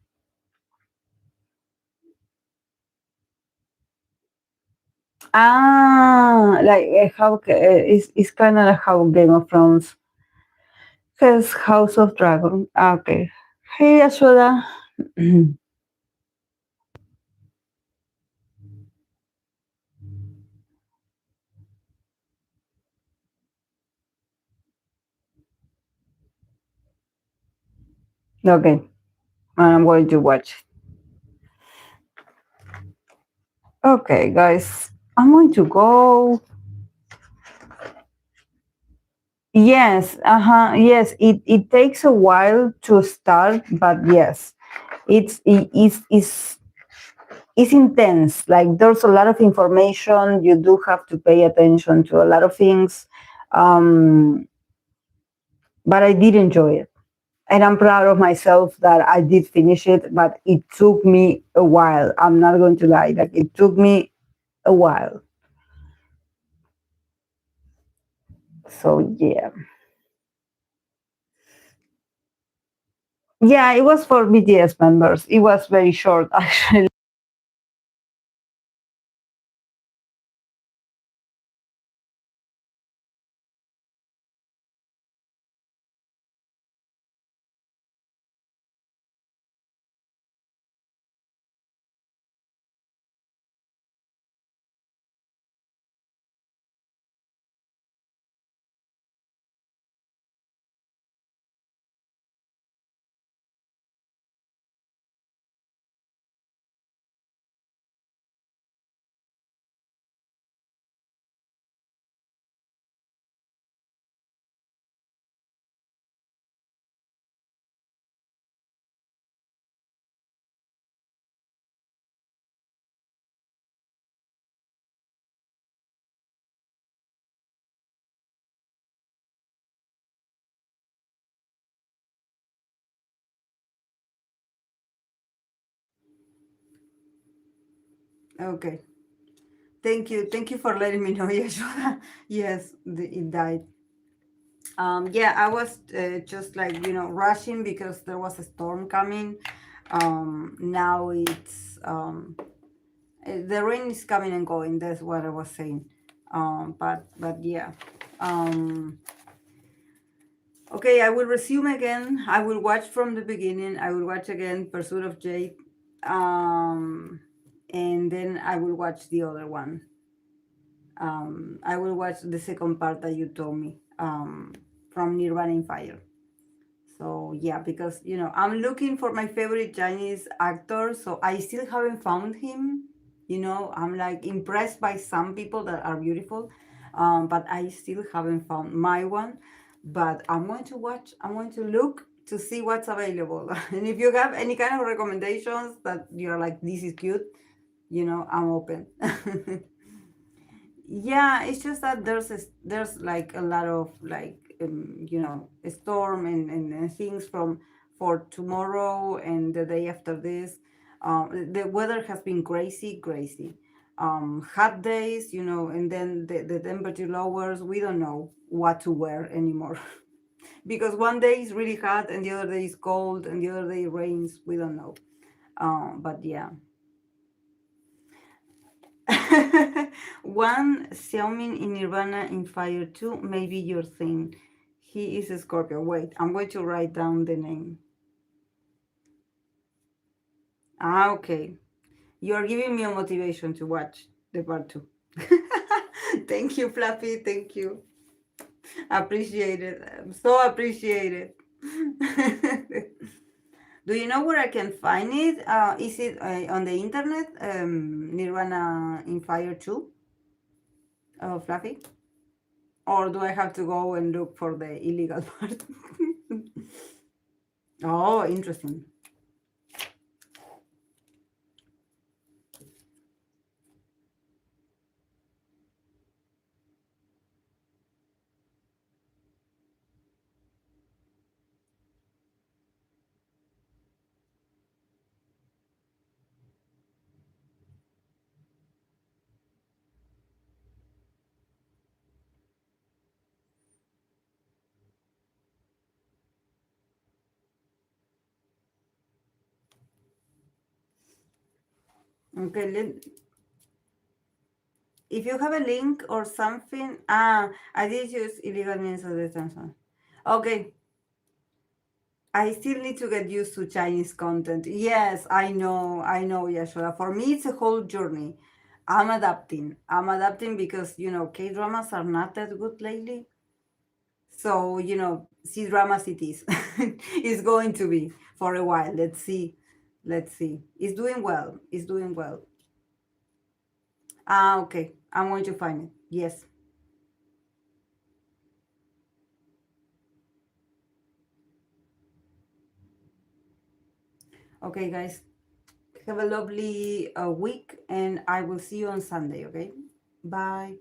Ah, like how it's kind of like how Game of Thrones has House of Dragon. Ah, okay. Hey, Ashwada. Okay, I'm going to watch. Okay, guys, I'm going to go. Yes, yes. It takes a while to start, but yes, it's intense. Like there's a lot of information. You do have to pay attention to a lot of things. Um, but I did enjoy it. And I'm proud of myself that I did finish it, but it took me a while. I'm not going to lie. Like it took me a while. So yeah. Yeah, it was for BTS members. It was very short actually. Okay. Thank you. Thank you for letting me know, Yashoda. Yes, it died. Yeah, I was just like, rushing because there was a storm coming. Now the rain is coming and going. That's what I was saying. But yeah. Um, okay, I will resume again. I will watch from the beginning. I will watch again Pursuit of Jade. And then I will watch the other one. I will watch the second part that you told me, from Nirvana in Fire. So yeah, because I'm looking for my favorite Chinese actor, so I still haven't found him. I'm like impressed by some people that are beautiful, but I still haven't found my one. But I'm going to watch. I'm going to look to see what's available. And if you have any kind of recommendations that you're like, this is cute, I'm open. Yeah, it's just that there's like a lot of like a storm and things from for tomorrow and the day after this. The weather has been crazy. Hot days, and then the temperature lowers. We don't know what to wear anymore because one day is really hot and the other day is cold and the other day rains. We don't know. But yeah. One Xiaomin in Nirvana in Fire 2, maybe your thing. He is a Scorpio. Wait, I'm going to write down the name. Okay. You are giving me a motivation to watch the part 2. Thank you, Fluffy. Thank you. Appreciate it. So appreciate it. Do you know where I can find it? Is it on the internet? Nirvana in Fire 2? Fluffy? Or do I have to go and look for the illegal part? Oh, interesting. Okay, if you have a link or something, I did use illegal means of detention. Okay, I still need to get used to Chinese content. Yes, I know, Yashoda. For me, it's a whole journey. I'm adapting because, K-dramas are not that good lately. So, C-dramas it is. It's going to be for a while. Let's see. Let's see. It's doing well. It's doing well. Okay. I'm going to find it. Yes. Okay, guys. Have a lovely week, and I will see you on Sunday, okay? Bye.